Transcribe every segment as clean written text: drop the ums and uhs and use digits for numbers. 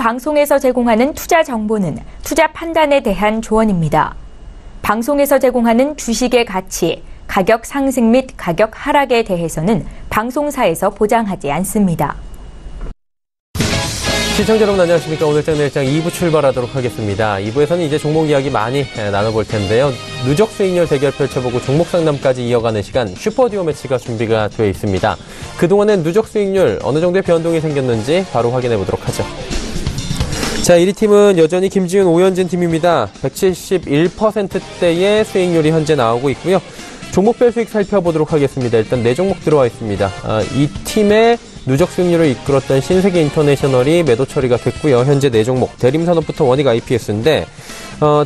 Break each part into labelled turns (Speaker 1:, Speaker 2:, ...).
Speaker 1: 방송에서 제공하는 투자 정보는 투자 판단에 대한 조언입니다. 방송에서 제공하는 주식의 가치, 가격 상승 및 가격 하락에 대해서는 방송사에서 보장하지 않습니다.
Speaker 2: 시청자 여러분 안녕하십니까. 오늘장 내일장 2부 출발하도록 하겠습니다. 2부에서는 이제 종목 이야기 많이 나눠볼 텐데요. 누적 수익률 대결 펼쳐보고 종목 상담까지 이어가는 시간 슈퍼듀오 매치가 준비가 되어 있습니다. 그동안엔 누적 수익률 어느 정도의 변동이 생겼는지 바로 확인해 보도록 하죠. 자, 1위 팀은 여전히 김지훈, 오현진 팀입니다. 171%대의 수익률이 현재 나오고 있고요. 종목별 수익 살펴보도록 하겠습니다. 일단 4종목 들어와 있습니다. 이 팀의 누적 수익률을 이끌었던 신세계 인터내셔널이 매도 처리가 됐고요. 현재 4종목, 대림산업부터 원익 IPS인데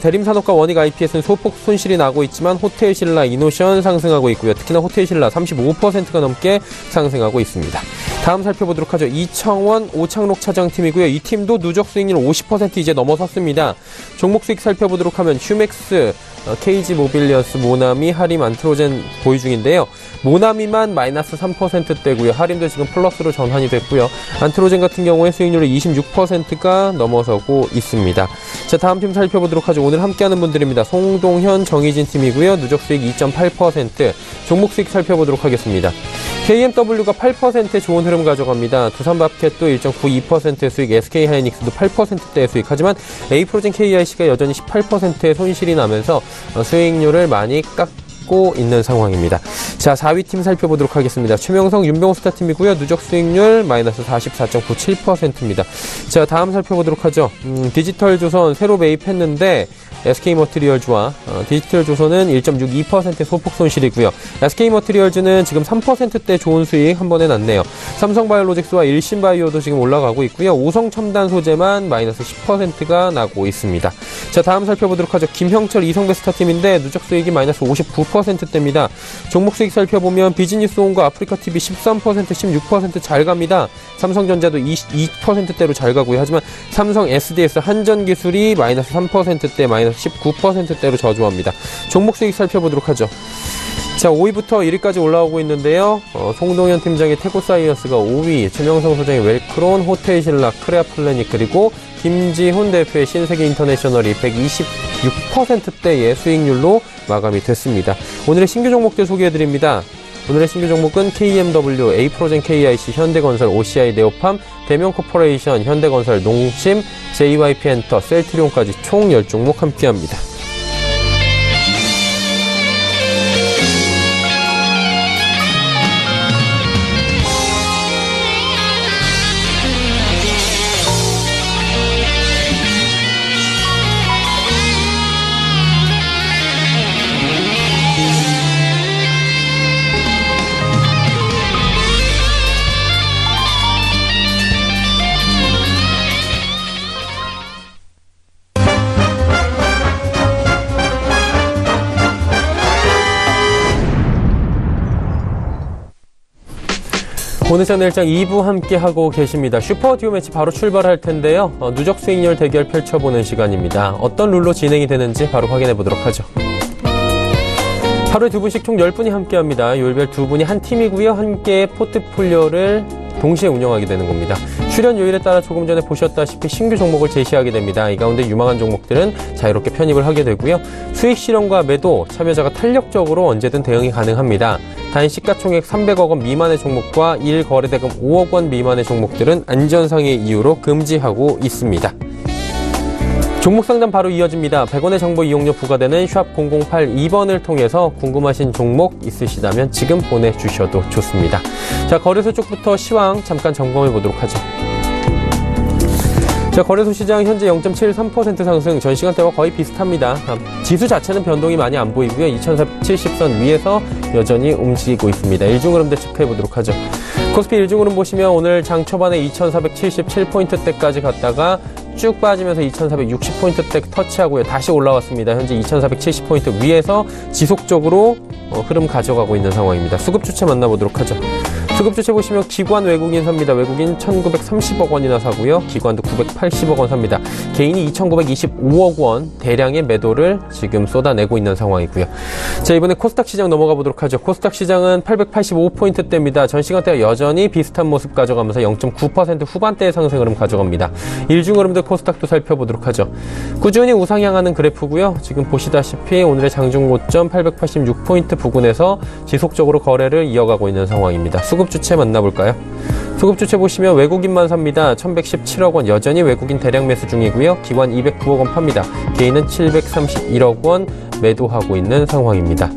Speaker 2: 대림산업과 원익 IPS는 소폭 손실이 나고 있지만 호텔신라, 이노션 상승하고 있고요. 특히나 호텔신라 35%가 넘게 상승하고 있습니다. 다음 살펴보도록 하죠. 이청원, 오창록 차장팀이고요. 이 팀도 누적 수익률 50% 이제 넘어섰습니다. 종목 수익 살펴보도록 하면 휴맥스, KG 모빌리어스, 모나미, 하림, 안트로젠 보유 중인데요. 모나미만 마이너스 3%대고요. 하림도 지금 플러스로 전환이 됐고요. 안트로젠 같은 경우에 수익률이 26%가 넘어서고 있습니다. 자, 다음 팀 살펴보도록 하죠. 오늘 함께하는 분들입니다. 송동현, 정희진 팀이고요. 누적 수익 2.8%. 종목 수익 살펴보도록 하겠습니다. KMW가 8%의 좋은 흐름 가져갑니다. 두산밥켓도 1.92%의 수익, SK하이닉스도 8%대의 수익. 하지만 A프로젠 KIC가 여전히 18%의 손실이 나면서 수익률을 많이 깎고 있는 상황입니다. 자, 4위 팀 살펴보도록 하겠습니다. 최명성, 윤병스타 팀이고요. 누적 수익률 마이너스 44.97%입니다. 자, 다음 살펴보도록 하죠. 디지털조선 새로 매입했는데 SK머티리얼즈와 디지털조선은 1.62%의 소폭 손실이고요. SK머티리얼즈는 지금 3%대 좋은 수익 한 번에 났네요. 삼성바이오로직스와 일신바이오도 지금 올라가고 있고요. 오성첨단소재만 마이너스 10%가 나고 있습니다. 자, 다음 살펴보도록 하죠. 김형철, 이성베스타팀인데 누적 수익이 마이너스 59%대입니다. 종목 수익 살펴보면 비즈니스온과 아프리카TV 13%, 16% 잘 갑니다. 삼성전자도 22%대로 잘 가고요. 하지만 삼성 SDS, 한전기술이 마이너스 3%대, 마이너스 19%대로 저조합니다. 종목 수익 살펴보도록 하죠. 자, 5위부터 1위까지 올라오고 있는데요. 송동현 팀장의 태고사이언스가 5위, 최명성 소장의 웰크론, 호텔신라, 크레아플래닛, 그리고 김지훈 대표의 신세계 인터내셔널이 126%대의 수익률로 마감이 됐습니다. 오늘의 신규 종목들 소개해드립니다. 오늘의 신규 종목은 KMW, A프로젠 KIC, 현대건설, OCI 네오팜, 대명코퍼레이션, 현대건설, 농심, JYP엔터, 셀트리온까지 총 10종목 함께합니다. 오늘 채널장 2부 함께하고 계십니다. 슈퍼듀오 매치 바로 출발할 텐데요. 누적 수익률 대결 펼쳐보는 시간입니다. 어떤 룰로 진행이 되는지 바로 확인해 보도록 하죠. 하루에 2분씩 총 10분이 함께합니다. 요일별 2분이 한 팀이고요. 함께 포트폴리오를 동시에 운영하게 되는 겁니다. 출연 요일에 따라 조금 전에 보셨다시피 신규 종목을 제시하게 됩니다. 이 가운데 유망한 종목들은 자유롭게 편입을 하게 되고요. 수익 실현과 매도, 참여자가 탄력적으로 언제든 대응이 가능합니다. 단 시가총액 300억 원 미만의 종목과 1거래대금 5억 원 미만의 종목들은 안전상의 이유로 금지하고 있습니다. 종목 상담 바로 이어집니다. 100원의 정보 이용료 부과되는 샵 0082번을 통해서 궁금하신 종목 있으시다면 지금 보내주셔도 좋습니다. 자, 거래소 쪽부터 시황 잠깐 점검해 보도록 하죠. 자, 거래소 시장 현재 0.73% 상승, 전 시간대와 거의 비슷합니다. 지수 자체는 변동이 많이 안 보이고요. 2470선 위에서 여전히 움직이고 있습니다. 일중흐름대 체크해 보도록 하죠. 코스피 일중흐름 보시면 오늘 장 초반에 2477포인트대까지 갔다가 쭉 빠지면서 2460포인트대 터치하고요. 다시 올라왔습니다. 현재 2470포인트 위에서 지속적으로 흐름 가져가고 있는 상황입니다. 수급 주체 만나보도록 하죠. 수급 주체 보시면 기관 외국인 삽니다. 외국인 1,930억 원이나 사고요. 기관도 980억 원 삽니다. 개인이 2,925억 원 대량의 매도를 지금 쏟아내고 있는 상황이고요. 자, 이번에 코스닥 시장 넘어가 보도록 하죠. 코스닥 시장은 885포인트대입니다. 전 시간대와 여전히 비슷한 모습 가져가면서 0.9% 후반대의 상승 흐름 가져갑니다. 일중 흐름들 코스닥도 살펴보도록 하죠. 꾸준히 우상향하는 그래프고요. 지금 보시다시피 오늘의 장중 고점 886포인트 부근에서 지속적으로 거래를 이어가고 있는 상황입니다. 수급 주체 만나볼까요? 수급 주체 보시면 외국인만 삽니다. 1,117억 원 여전히 외국인 대량 매수 중이고요. 기관 209억 원 팝니다. 개인은 731억 원 매도하고 있는 상황입니다.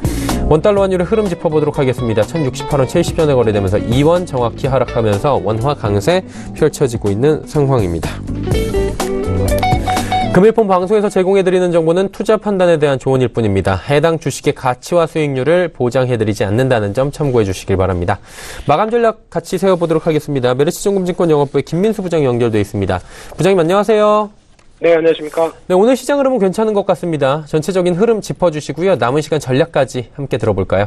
Speaker 2: 원달러 환율의 흐름 짚어보도록 하겠습니다. 1,068원 70전에 거래되면서 2원 정확히 하락하면서 원화 강세 펼쳐지고 있는 상황입니다. 금일폰 방송에서 제공해드리는 정보는 투자 판단에 대한 조언일 뿐입니다. 해당 주식의 가치와 수익률을 보장해드리지 않는다는 점 참고해 주시길 바랍니다. 마감 전략 같이 세워보도록 하겠습니다. 메르츠증권증권 영업부의 김민수 부장 연결돼 있습니다. 부장님 안녕하세요.
Speaker 3: 네, 안녕하십니까.
Speaker 2: 네, 오늘 시장 흐름은 괜찮은 것 같습니다. 전체적인 흐름 짚어주시고요. 남은 시간 전략까지 함께 들어볼까요?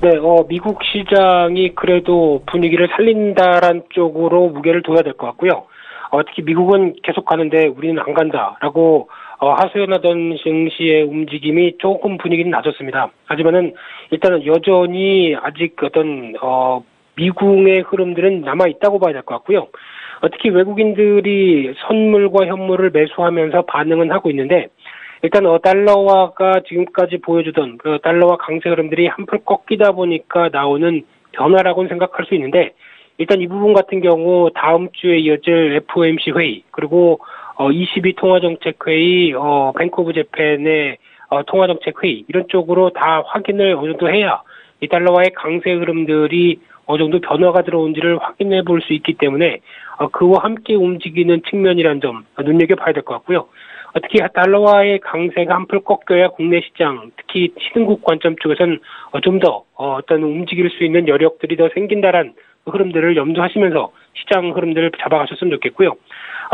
Speaker 3: 네, 미국 시장이 그래도 분위기를 살린다란 쪽으로 무게를 둬야 될 것 같고요. 특히 미국은 계속 가는데 우리는 안 간다라고 하소연하던 증시의 움직임이 조금 분위기는 낮았습니다. 하지만은 일단은 여전히 아직 어떤 미국의 흐름들은 남아 있다고 봐야 될 것 같고요. 특히 외국인들이 선물과 현물을 매수하면서 반응은 하고 있는데 일단 달러화가 지금까지 보여주던 그 달러화 강세 흐름들이 한풀 꺾이다 보니까 나오는 변화라고는 생각할 수 있는데 일단 이 부분 같은 경우 다음 주에 이어질 FOMC 회의 그리고 22 통화정책회의, 뱅크 오브 재팬의 통화정책회의 이런 쪽으로 다 확인을 어느 정도 해야 이 달러화의 강세 흐름들이 어느 정도 변화가 들어온지를 확인해 볼 수 있기 때문에 그와 함께 움직이는 측면이라는 점 눈여겨봐야 될 것 같고요. 특히 달러화의 강세가 한풀 꺾여야 국내 시장, 특히 신흥국 관점 쪽에서는 좀 더 어떤 움직일 수 있는 여력들이 더 생긴다란 흐름들을 염두하시면서 시장 흐름들을 잡아가셨으면 좋겠고요.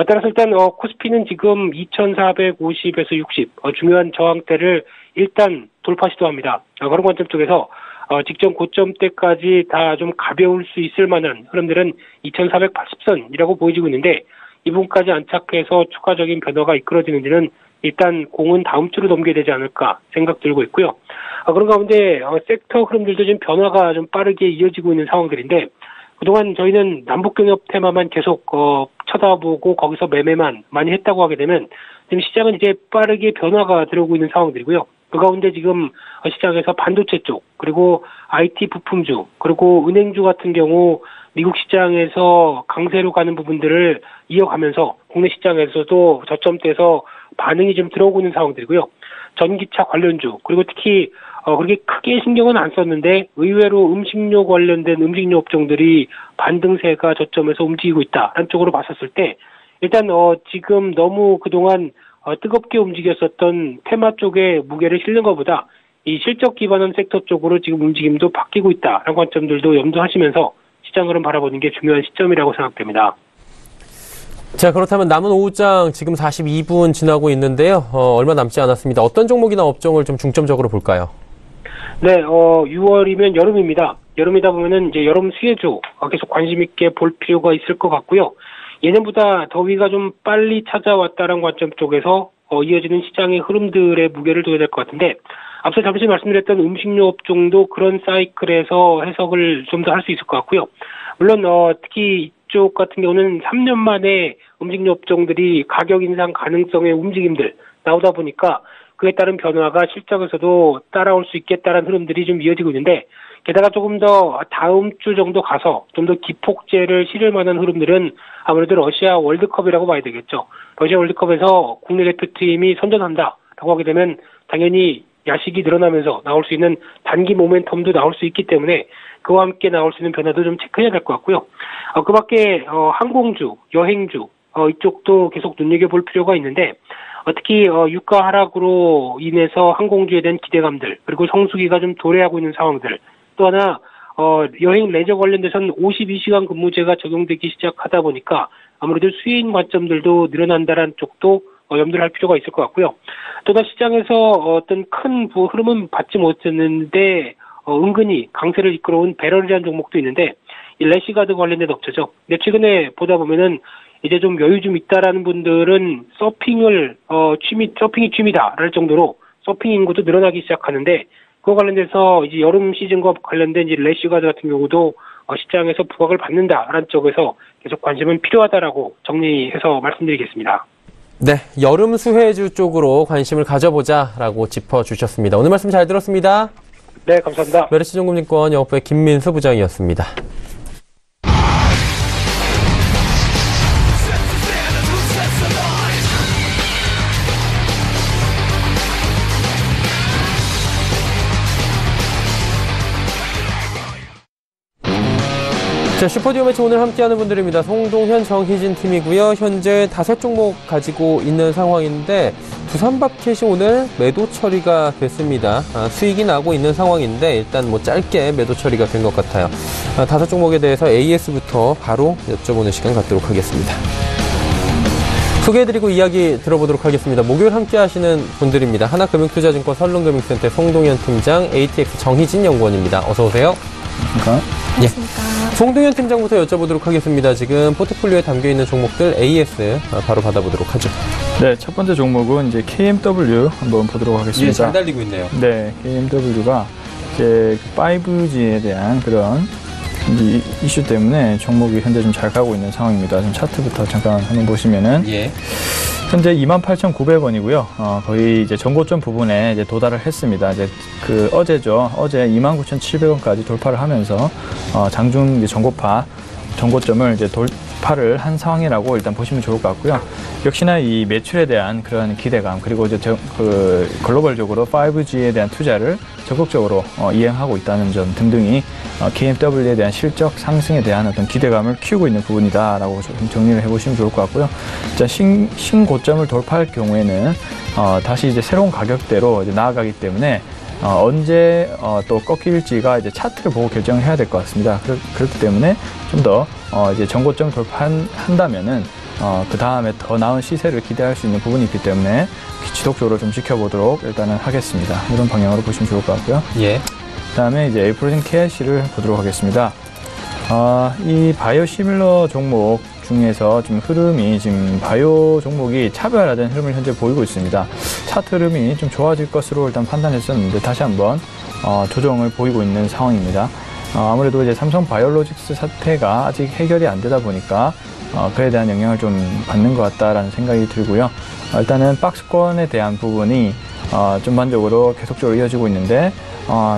Speaker 3: 따라서 일단 코스피는 지금 2,450에서 60 중요한 저항대를 일단 돌파 시도합니다. 그런 관점 쪽에서 직전 고점대까지 다 좀 가벼울 수 있을 만한 흐름들은 2,480선이라고 보여지고 있는데 이 부분까지 안착해서 추가적인 변화가 이끌어지는지는 일단 공은 다음 주로 넘겨야 되지 않을까 생각 들고 있고요. 그런 가운데 섹터 흐름들도 지금 변화가 좀 빠르게 이어지고 있는 상황들인데 그동안 저희는 남북경협 테마만 계속 쳐다보고 거기서 매매만 많이 했다고 하게 되면 지금 시장은 이제 빠르게 변화가 들어오고 있는 상황들이고요. 그 가운데 지금 시장에서 반도체 쪽 그리고 IT 부품주 그리고 은행주 같은 경우 미국 시장에서 강세로 가는 부분들을 이어가면서 국내 시장에서도 저점대에서 반응이 좀 들어오고 있는 상황들이고요. 전기차 관련주 그리고 특히 그렇게 크게 신경은 안 썼는데 의외로 음식료 관련된 음식료 업종들이 반등세가 저점에서 움직이고 있다라는 쪽으로 봤었을 때 일단 지금 너무 그동안 뜨겁게 움직였었던 테마 쪽에 무게를 실는 것보다 이 실적 기반한 섹터 쪽으로 지금 움직임도 바뀌고 있다라는 관점들도 염두하시면서 시장 흐름 바라보는 게 중요한 시점이라고 생각됩니다.
Speaker 2: 자, 그렇다면 남은 오후장 지금 42분 지나고 있는데요. 얼마 남지 않았습니다. 어떤 종목이나 업종을 좀 중점적으로 볼까요?
Speaker 3: 네, 6월이면 여름입니다. 여름이다 보면은 이제 여름 수혜주 계속 관심 있게 볼 필요가 있을 것 같고요. 예년보다 더위가 좀 빨리 찾아왔다는 관점 쪽에서 이어지는 시장의 흐름들의 무게를 둬야 될 것 같은데 앞서 잠시 말씀드렸던 음식료 업종도 그런 사이클에서 해석을 좀 더 할 수 있을 것 같고요. 물론 특히 이쪽 같은 경우는 3년 만에 음식료 업종들이 가격 인상 가능성의 움직임들 나오다 보니까 그에 따른 변화가 실적에서도 따라올 수 있겠다는 흐름들이 좀 이어지고 있는데 게다가 조금 더 다음 주 정도 가서 좀 더 기폭제를 실을 만한 흐름들은 아무래도 러시아 월드컵이라고 봐야 되겠죠. 러시아 월드컵에서 국내 대표팀이 선전한다라고 하게 되면 당연히 야식이 늘어나면서 나올 수 있는 단기 모멘텀도 나올 수 있기 때문에 그와 함께 나올 수 있는 변화도 좀 체크해야 될 것 같고요. 그 밖에 항공주, 여행주 이쪽도 계속 눈여겨볼 필요가 있는데 특히 유가 하락으로 인해서 항공주에 대한 기대감들 그리고 성수기가 좀 도래하고 있는 상황들 또 하나 여행 레저 관련돼서는 52시간 근무제가 적용되기 시작하다 보니까 아무래도 수혜인 관점들도 늘어난다는 쪽도 염두를 할 필요가 있을 것 같고요. 또다 시장에서 어떤 큰 흐름은 받지 못했는데 은근히 강세를 이끌어온 배럴이라는 종목도 있는데 이 래시가드 관련된 업체죠. 근데 최근에 보다 보면은 이제 좀 여유 좀 있다라는 분들은 서핑이 취미다랄 정도로 서핑 인구도 늘어나기 시작하는데, 그거 관련돼서 이제 여름 시즌과 관련된 이제 래시가드 같은 경우도 시장에서 부각을 받는다라는 쪽에서 계속 관심은 필요하다라고 정리해서 말씀드리겠습니다.
Speaker 2: 네, 여름 수혜주 쪽으로 관심을 가져보자라고 짚어주셨습니다. 오늘 말씀 잘 들었습니다.
Speaker 3: 네, 감사합니다.
Speaker 2: 메리츠증권증권 영업부의 김민수 부장이었습니다. 자, 슈퍼듀오 매치 오늘 함께하는 분들입니다. 송동현, 정희진 팀이고요. 현재 5종목 가지고 있는 상황인데 두산바켓이 오늘 매도 처리가 됐습니다. 수익이 나고 있는 상황인데 일단 뭐 짧게 매도 처리가 된 것 같아요. 5종목에 대해서 AS부터 바로 여쭤보는 시간 갖도록 하겠습니다. 소개해드리고 이야기 들어보도록 하겠습니다. 목요일 함께 하시는 분들입니다. 하나금융투자증권 설릉금융센터 송동현 팀장, ATX 정희진 연구원입니다. 어서 오세요.
Speaker 1: 안녕하십니까.
Speaker 2: 예. 송동현 팀장부터 여쭤보도록 하겠습니다. 지금 포트폴리오에 담겨있는 종목들 AS 바로 받아보도록 하죠.
Speaker 4: 네, 첫 번째 종목은 이제 KMW 한번 보도록 하겠습니다.
Speaker 2: 예, 잘 달리고 있네요.
Speaker 4: 네, KMW가 이제 5G에 대한 그런 이슈 때문에 종목이 현재 좀 잘 가고 있는 상황입니다. 좀 차트부터 잠깐 한번 보시면은
Speaker 2: 예.
Speaker 4: 현재 28,900원이고요. 거의 이제 전고점 부분에 이제 도달을 했습니다. 이제 어제죠. 어제 29,700원까지 돌파를 하면서 장중 이제 전고점을 이제 돌파를 한 상황이라고 일단 보시면 좋을 것 같고요. 역시나 이 매출에 대한 그런 기대감, 그리고 이제 글로벌적으로 5G에 대한 투자를 적극적으로 이행하고 있다는 점 등등이 KMW에 대한 실적 상승에 대한 어떤 기대감을 키우고 있는 부분이다라고 좀 정리를 해보시면 좋을 것 같고요. 자, 신고점을 돌파할 경우에는 다시 이제 새로운 가격대로 이제 나아가기 때문에 언제 또 꺾일지가 이제 차트를 보고 결정해야 될 것 같습니다. 그렇기 때문에 좀 더 이제 전고점을 돌파한다면은 그 다음에 더 나은 시세를 기대할 수 있는 부분이 있기 때문에 지속적으로 좀 지켜보도록 일단은 하겠습니다. 이런 방향으로 보시면 좋을 것 같고요.
Speaker 2: 예.
Speaker 4: 그 다음에 이제 에이프로젠 KRC를 보도록 하겠습니다. 이 바이오 시밀러 종목 중에서 지금 흐름이 지금 바이오 종목이 차별화된 흐름을 현재 보이고 있습니다. 차트 흐름이 좀 좋아질 것으로 일단 판단했었는데 다시 한번 조정을 보이고 있는 상황입니다. 아무래도 이제 삼성 바이오로직스 사태가 아직 해결이 안 되다 보니까 그에 대한 영향을 좀 받는 것 같다라는 생각이 들고요. 일단은 박스권에 대한 부분이 전반적으로 계속적으로 이어지고 있는데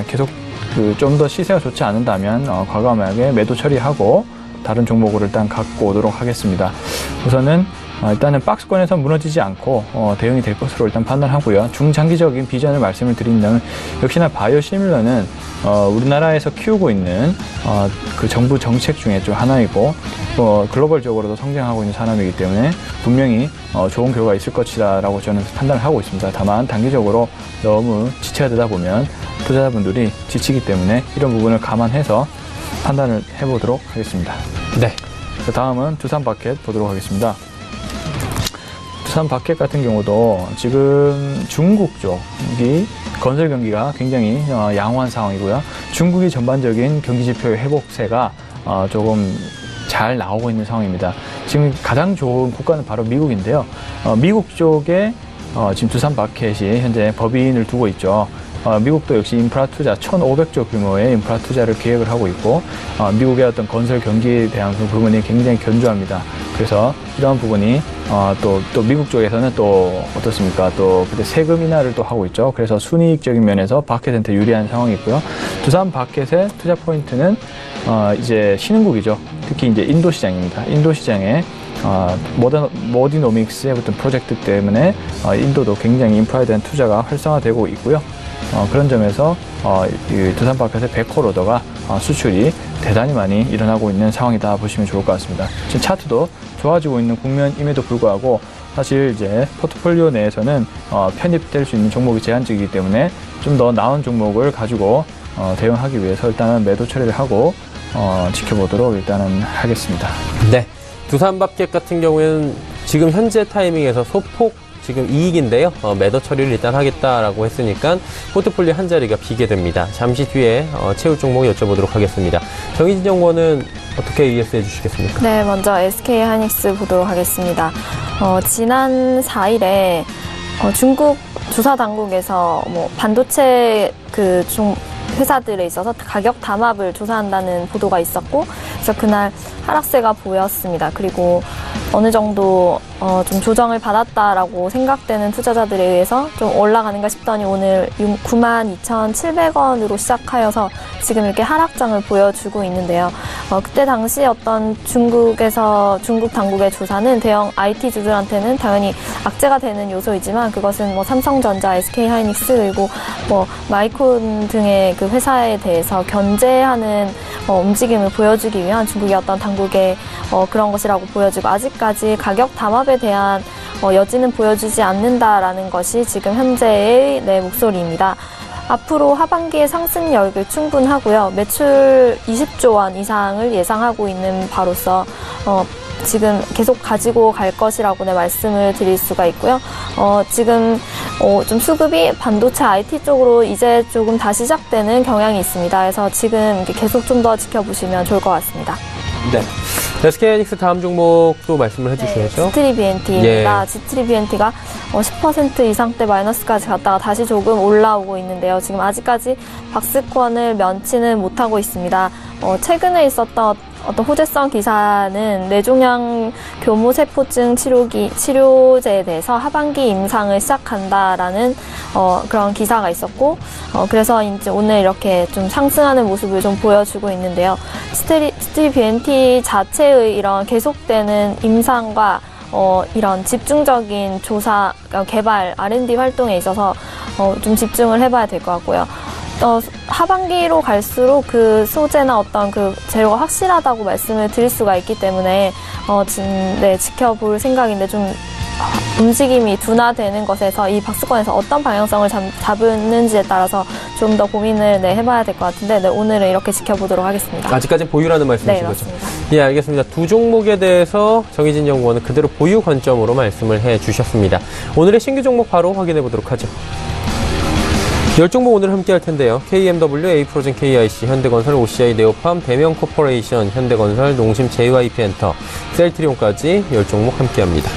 Speaker 4: 계속 좀 더 시세가 좋지 않는다면 과감하게 매도 처리하고 다른 종목으로 일단 갖고 오도록 하겠습니다. 우선은 일단은 박스권에서 무너지지 않고 대응이 될 것으로 일단 판단하고요. 중장기적인 비전을 말씀을 드린다면 역시나 바이오 시밀러는 우리나라에서 키우고 있는 그 정부 정책 중에 좀 하나이고 글로벌적으로도 성장하고 있는 산업이기 때문에 분명히 좋은 결과가 있을 것이다라고 저는 판단을 하고 있습니다. 다만 단기적으로 너무 지쳐야 되다 보면 투자자분들이 지치기 때문에 이런 부분을 감안해서 판단을 해보도록 하겠습니다.
Speaker 2: 네.
Speaker 4: 그 다음은 두산바켓 보도록 하겠습니다. 두산바켓 같은 경우도 지금 중국 쪽이 건설 경기가 굉장히 양호한 상황이고요. 중국이 전반적인 경기 지표의 회복세가 조금 잘 나오고 있는 상황입니다. 지금 가장 좋은 국가는 바로 미국인데요. 미국 쪽에 지금 두산바켓이 현재 법인을 두고 있죠. 미국도 역시 인프라 투자 1,500조 규모의 인프라 투자를 계획을 하고 있고 미국의 어떤 건설 경기에 대한 그 부분이 굉장히 견조합니다. 그래서 이러한 부분이 또 미국 쪽에서는 또 어떻습니까? 또 그때 세금 인하를 또 하고 있죠. 그래서 순이익적인 면에서 바켓한테 유리한 상황이 있고요. 두산 바켓의 투자 포인트는 이제 신흥국이죠. 특히 이제 인도 시장입니다. 인도 시장에 모디노믹스의 어떤 프로젝트 때문에 인도도 굉장히 인프라에 대한 투자가 활성화되고 있고요. 그런 점에서 두산바켓의 백호로더가 수출이 대단히 많이 일어나고 있는 상황이다 보시면 좋을 것 같습니다. 지금 차트도 좋아지고 있는 국면임에도 불구하고 사실 이제 포트폴리오 내에서는 편입될 수 있는 종목이 제한적이기 때문에 좀 더 나은 종목을 가지고 대응하기 위해서 일단은 매도 처리를 하고 지켜보도록 일단은 하겠습니다.
Speaker 2: 네. 두산바켓 같은 경우에는 지금 현재 타이밍에서 소폭 지금 이익인데요. 매도 처리를 일단 하겠다라고 했으니까 포트폴리오 한 자리가 비게 됩니다. 잠시 뒤에 채울 종목 여쭤보도록 하겠습니다. 정희진 연구원은 어떻게 ES 해주시겠습니까?
Speaker 5: 네, 먼저 SK하이닉스 보도록 하겠습니다. 지난 4일에 중국 조사 당국에서 반도체 회사들에 있어서 가격 담합을 조사한다는 보도가 있었고, 그래서 그날 하락세가 보였습니다. 그리고 어느 정도 좀 조정을 받았다라고 생각되는 투자자들에 의해서 좀 올라가는가 싶더니 오늘 92,700원으로 시작하여서 지금 이렇게 하락장을 보여주고 있는데요. 그때 당시 어떤 중국 당국의 조사는 대형 IT주들한테는 당연히 악재가 되는 요소이지만 그것은 삼성전자, SK하이닉스 그리고 마이콘 등의 그 회사에 대해서 견제하는 움직임을 보여주기 위한 중국의 어떤 당국의 그런 것이라고 보여지고 아직까지 가격 담합에 대한 여지는 보여주지 않는다라는 것이 지금 현재의 내 목소리입니다. 앞으로 하반기에 상승 여력이 충분하고요. 매출 20조 원 이상을 예상하고 있는 바로서 지금 계속 가지고 갈 것이라고 말씀을 드릴 수가 있고요. 지금 좀 수급이 반도체 IT 쪽으로 이제 조금 다시 시작되는 경향이 있습니다. 그래서 지금 계속 좀 더 지켜보시면 좋을 것 같습니다.
Speaker 2: 네. SK하이닉스 다음 종목도 말씀을 해주셔야죠.
Speaker 5: G3BNT입니다.
Speaker 2: 예.
Speaker 5: G3BNT가 10% 이상대 마이너스까지 갔다가 다시 조금 올라오고 있는데요. 지금 아직까지 박스권을 면치는 못하고 있습니다. 최근에 있었던 어떤 호재성 기사는 뇌종양 교무세포증 치료제에 대해서 하반기 임상을 시작한다라는 그런 기사가 있었고, 그래서 이제 오늘 이렇게 좀 상승하는 모습을 좀 보여주고 있는데요. G3BNT 자체의 이런 계속되는 임상과 이런 집중적인 조사, 개발, R&D 활동에 있어서 좀 집중을 해봐야 될 것 같고요. 하반기로 갈수록 그 소재나 어떤 그 재료가 확실하다고 말씀을 드릴 수가 있기 때문에 지켜볼 생각인데 좀 움직임이 둔화되는 것에서 이 박스권에서 어떤 방향성을 잡는지에 따라서 좀 더 고민을 해봐야 될 것 같은데 오늘은 이렇게 지켜보도록 하겠습니다.
Speaker 2: 아직까지 보유라는 말씀이신
Speaker 5: 네,
Speaker 2: 거죠?
Speaker 5: 맞습니다.
Speaker 2: 예, 알겠습니다. 두 종목에 대해서 정희진 연구원은 그대로 보유 관점으로 말씀을 해주셨습니다. 오늘의 신규 종목 바로 확인해 보도록 하죠. 10종목 오늘 함께 할 텐데요. KMW, A프로젠 KIC, 현대건설, OCI, 네오팜, 대명코퍼레이션, 현대건설, 농심, JYP엔터, 셀트리온까지 10종목 함께 합니다.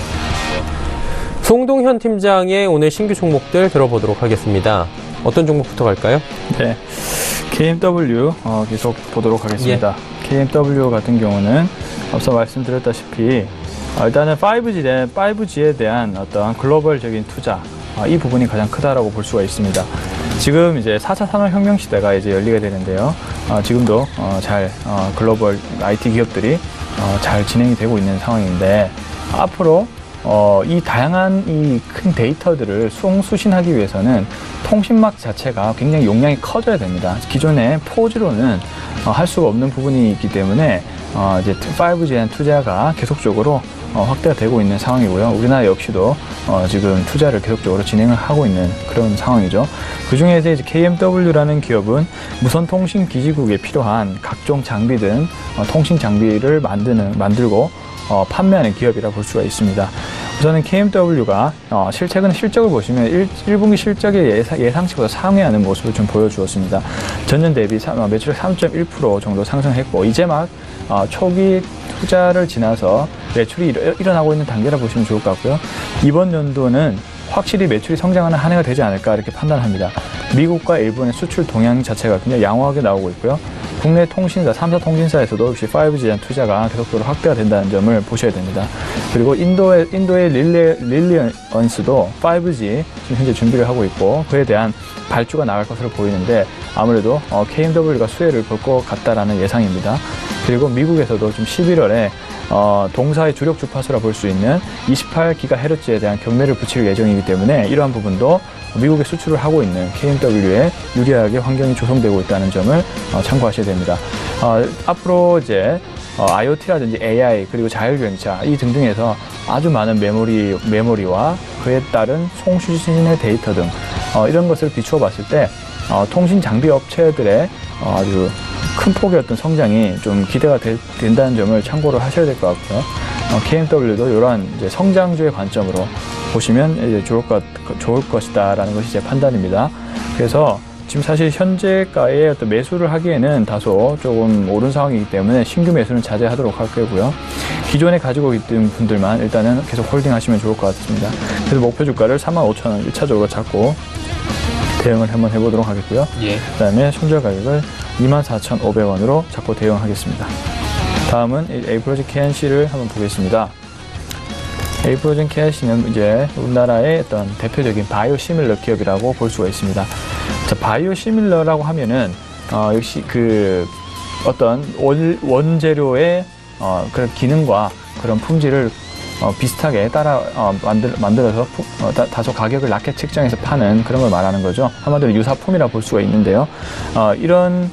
Speaker 2: 송동현 팀장의 오늘 신규 종목들 들어보도록 하겠습니다. 어떤 종목부터 갈까요?
Speaker 4: 네. KMW 계속 보도록 하겠습니다. 예. KMW 같은 경우는 앞서 말씀드렸다시피 일단은 5G에 대한 어떤 글로벌적인 투자 이 부분이 가장 크다라고 볼 수가 있습니다. 지금 이제 4차 산업혁명 시대가 이제 열리게 되는데요. 지금도 잘 글로벌 IT 기업들이 잘 진행이 되고 있는 상황인데 앞으로 이 다양한 이 큰 데이터들을 수신하기 위해서는 통신망 자체가 굉장히 용량이 커져야 됩니다. 기존의 4G로는 할 수가 없는 부분이 있기 때문에 이제 5G에 대한 투자가 계속적으로 확대가 되고 있는 상황이고요. 우리나라 역시도 지금 투자를 계속적으로 진행을 하고 있는 그런 상황이죠. 그 중에서 이제 KMW라는 기업은 무선통신 기지국에 필요한 각종 장비 등 통신 장비를 만들고 판매하는 기업이라 볼 수가 있습니다. 우선은 KMW가 최근 실적을 보시면 1분기 실적의 예상치보다 상회하는 모습을 좀 보여주었습니다. 전년 대비 매출액 3.1% 정도 상승했고 이제 막 초기 투자를 지나서 매출이 일어나고 있는 단계라 보시면 좋을 것 같고요. 이번 연도는 확실히 매출이 성장하는 한 해가 되지 않을까 이렇게 판단합니다. 미국과 일본의 수출 동향 자체가 굉장히 양호하게 나오고 있고요. 국내 통신사, 3사 통신사에서도 역시 5G에 대한 투자가 계속적으로 확대가 된다는 점을 보셔야 됩니다. 그리고 인도의 릴리언스도 5G 지금 현재 준비를 하고 있고 그에 대한 발주가 나갈 것으로 보이는데 아무래도 KMW가 수혜를 볼 것 같다라는 예상입니다. 그리고 미국에서도 좀 11월에 동사의 주력 주파수라 볼 수 있는 28GHz에 대한 경매를 붙일 예정이기 때문에 이러한 부분도 미국에 수출을 하고 있는 KMW에 유리하게 환경이 조성되고 있다는 점을 참고하셔야 됩니다. 앞으로 이제 IoT라든지 AI 그리고 자율주행차 이 등등에서 아주 많은 메모리와 그에 따른 송수신의 데이터 등 이런 것을 비추어 봤을 때 통신 장비 업체들의 아주 큰 폭의 어떤 성장이 좀 기대가 된다는 점을 참고를 하셔야 될 것 같고요. KMW도 이러한 이제 성장주의 관점으로 보시면 이제 좋을 것이다라는 것이 제 판단입니다. 그래서 지금 사실 현재가의 어떤 매수를 하기에는 다소 조금 오른 상황이기 때문에 신규 매수는 자제하도록 할 거고요. 기존에 가지고 있던 분들만 일단은 계속 홀딩하시면 좋을 것 같습니다. 그래서 목표 주가를 45,000원 1차적으로 잡고 대응을 한번 해보도록 하겠고요.
Speaker 2: 예.
Speaker 4: 그 다음에 손절 가격을 24,500원으로 잡고 대응하겠습니다. 다음은 에이프로젠 KNC를 한번 보겠습니다. 에이프로젠 KNC는 이제 우리나라의 어떤 대표적인 바이오시밀러 기업이라고 볼 수가 있습니다. 자, 바이오시밀러라고 하면은 역시 그 어떤 원재료의 그런 기능과 그런 품질을 비슷하게 따라 만들어서 다소 가격을 낮게 책정해서 파는 그런 걸 말하는 거죠. 한마디로 유사품이라 볼 수가 있는데요. 이런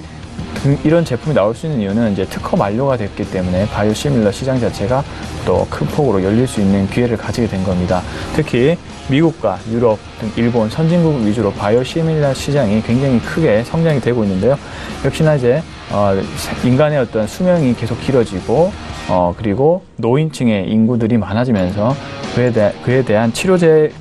Speaker 4: 제품이 나올 수 있는 이유는 이제 특허 만료가 됐기 때문에 바이오시밀러 시장 자체가 또 큰 폭으로 열릴 수 있는 기회를 가지게 된 겁니다. 특히 미국과 유럽 등 일본 선진국 위주로 바이오시밀러 시장이 굉장히 크게 성장이 되고 있는데요. 역시나 이제 인간의 어떤 수명이 계속 길어지고 그리고 노인층의 인구들이 많아지면서 그에 대한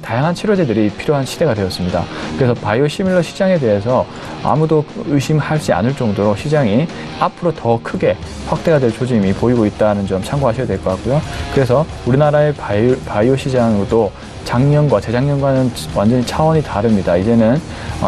Speaker 4: 다양한 치료제들이 필요한 시대가 되었습니다. 그래서 바이오시밀러 시장에 대해서 아무도 의심하지 않을 정도로 시장이 앞으로 더 크게 확대가 될 조짐이 보이고 있다는 점 참고하셔야 될 것 같고요. 그래서 우리나라의 바이오 시장도 작년과 재작년과는 완전히 차원이 다릅니다. 이제는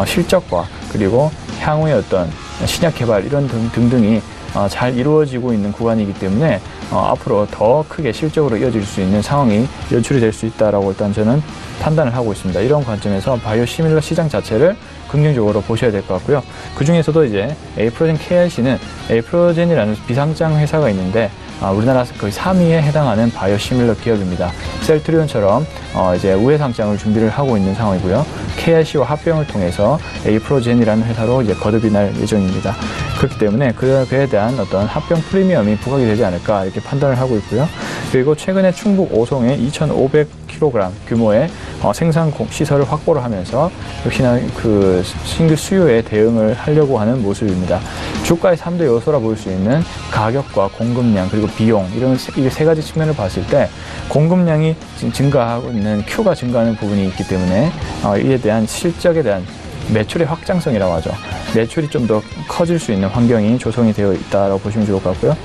Speaker 4: 실적과 그리고 향후의 어떤 신약 개발 이런 등등이 잘 이루어지고 있는 구간이기 때문에 앞으로 더 크게 실적으로 이어질 수 있는 상황이 연출이 될 수 있다라고 일단 저는 판단을 하고 있습니다. 이런 관점에서 바이오시밀러 시장 자체를 긍정적으로 보셔야 될 것 같고요. 그 중에서도 이제 에이프로젠 KLC는 에이프로젠이라는 비상장 회사가 있는데 우리나라 거의 3위에 해당하는 바이오시밀러 기업입니다. 셀트리온처럼 이제 우회상장을 준비를 하고 있는 상황이고요. KLC와 합병을 통해서 에이프로젠이라는 회사로 이제 거듭이 날 예정입니다. 그렇기 때문에 그에 대한 어떤 합병 프리미엄이 부각이 되지 않을까 이렇게 판단을 하고 있고요. 그리고 최근에 충북 오송에 2,500kg 규모의 생산 시설을 확보를 하면서 역시나 그 신규 수요에 대응을 하려고 하는 모습입니다. 주가의 3대 요소라 볼 수 있는 가격과 공급량 그리고 비용 이 세 가지 측면을 봤을 때 공급량이 지금 증가하고 있는 Q가 증가하는 부분이 있기 때문에 이에 대한 실적에 대한 매출의 확장성이라고 하죠. 매출이 좀 더 커질 수 있는 환경이 조성이 되어 있다고 보시면 좋을 것 같고요.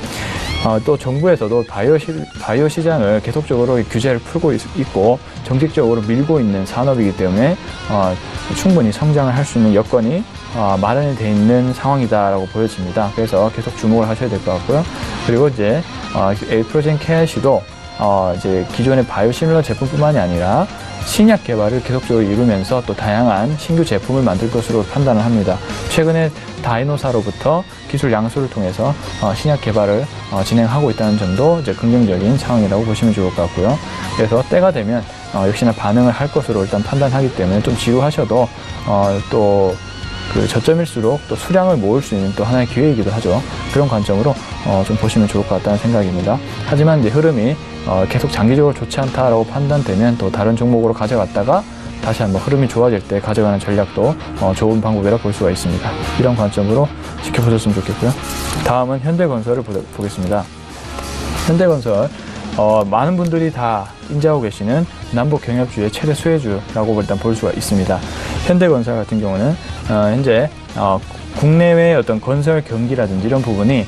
Speaker 4: 또 정부에서도 바이오 시장을 계속적으로 규제를 풀고 있고 정책적으로 밀고 있는 산업이기 때문에 충분히 성장을 할 수 있는 여건이 마련이 되어 있는 상황이다라고 보여집니다. 그래서 계속 주목을 하셔야 될 것 같고요. 그리고 이제 에이프로젠 KLC도 이제 기존의 바이오시밀러 제품뿐만이 아니라 신약 개발을 계속적으로 이루면서 또 다양한 신규 제품을 만들 것으로 판단을 합니다. 최근에 다이노사로부터 기술 양수를 통해서 신약 개발을 진행하고 있다는 점도 이제 긍정적인 상황이라고 보시면 좋을 것 같고요. 그래서 때가 되면 역시나 반응을 할 것으로 일단 판단하기 때문에 좀 지루하셔도 또 그 저점일수록 또 수량을 모을 수 있는 또 하나의 기회이기도 하죠. 그런 관점으로 좀 보시면 좋을 것 같다는 생각입니다. 하지만 이제 흐름이 계속 장기적으로 좋지 않다라고 판단되면 또 다른 종목으로 가져갔다가 다시 한번 흐름이 좋아질 때 가져가는 전략도 좋은 방법이라 볼 수가 있습니다. 이런 관점으로 지켜보셨으면 좋겠고요. 다음은 현대건설을 보겠습니다. 현대건설 많은 분들이 다 인지하고 계시는 남북 경협주의 최대 수혜주라고 일단 볼 수가 있습니다. 현대건설 같은 경우는 현재 국내외의 어떤 건설 경기라든지 이런 부분이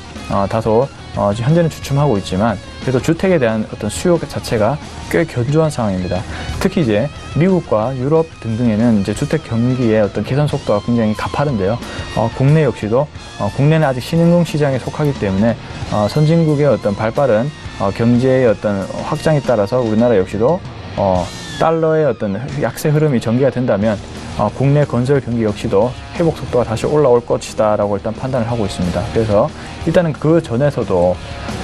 Speaker 4: 다소 현재는 주춤하고 있지만 그래도 주택에 대한 어떤 수요 자체가 꽤 견조한 상황입니다. 특히 이제 미국과 유럽 등등에는 이제 주택 경기의 어떤 개선 속도가 굉장히 가파른데요. 국내 역시도 국내는 아직 신흥국 시장에 속하기 때문에 선진국의 어떤 발빠른 경제의 어떤 확장에 따라서 우리나라 역시도 달러의 어떤 약세 흐름이 전개가 된다면 국내 건설 경기 역시도 회복 속도가 다시 올라올 것이다 라고 일단 판단을 하고 있습니다. 그래서 일단은 그 전에서도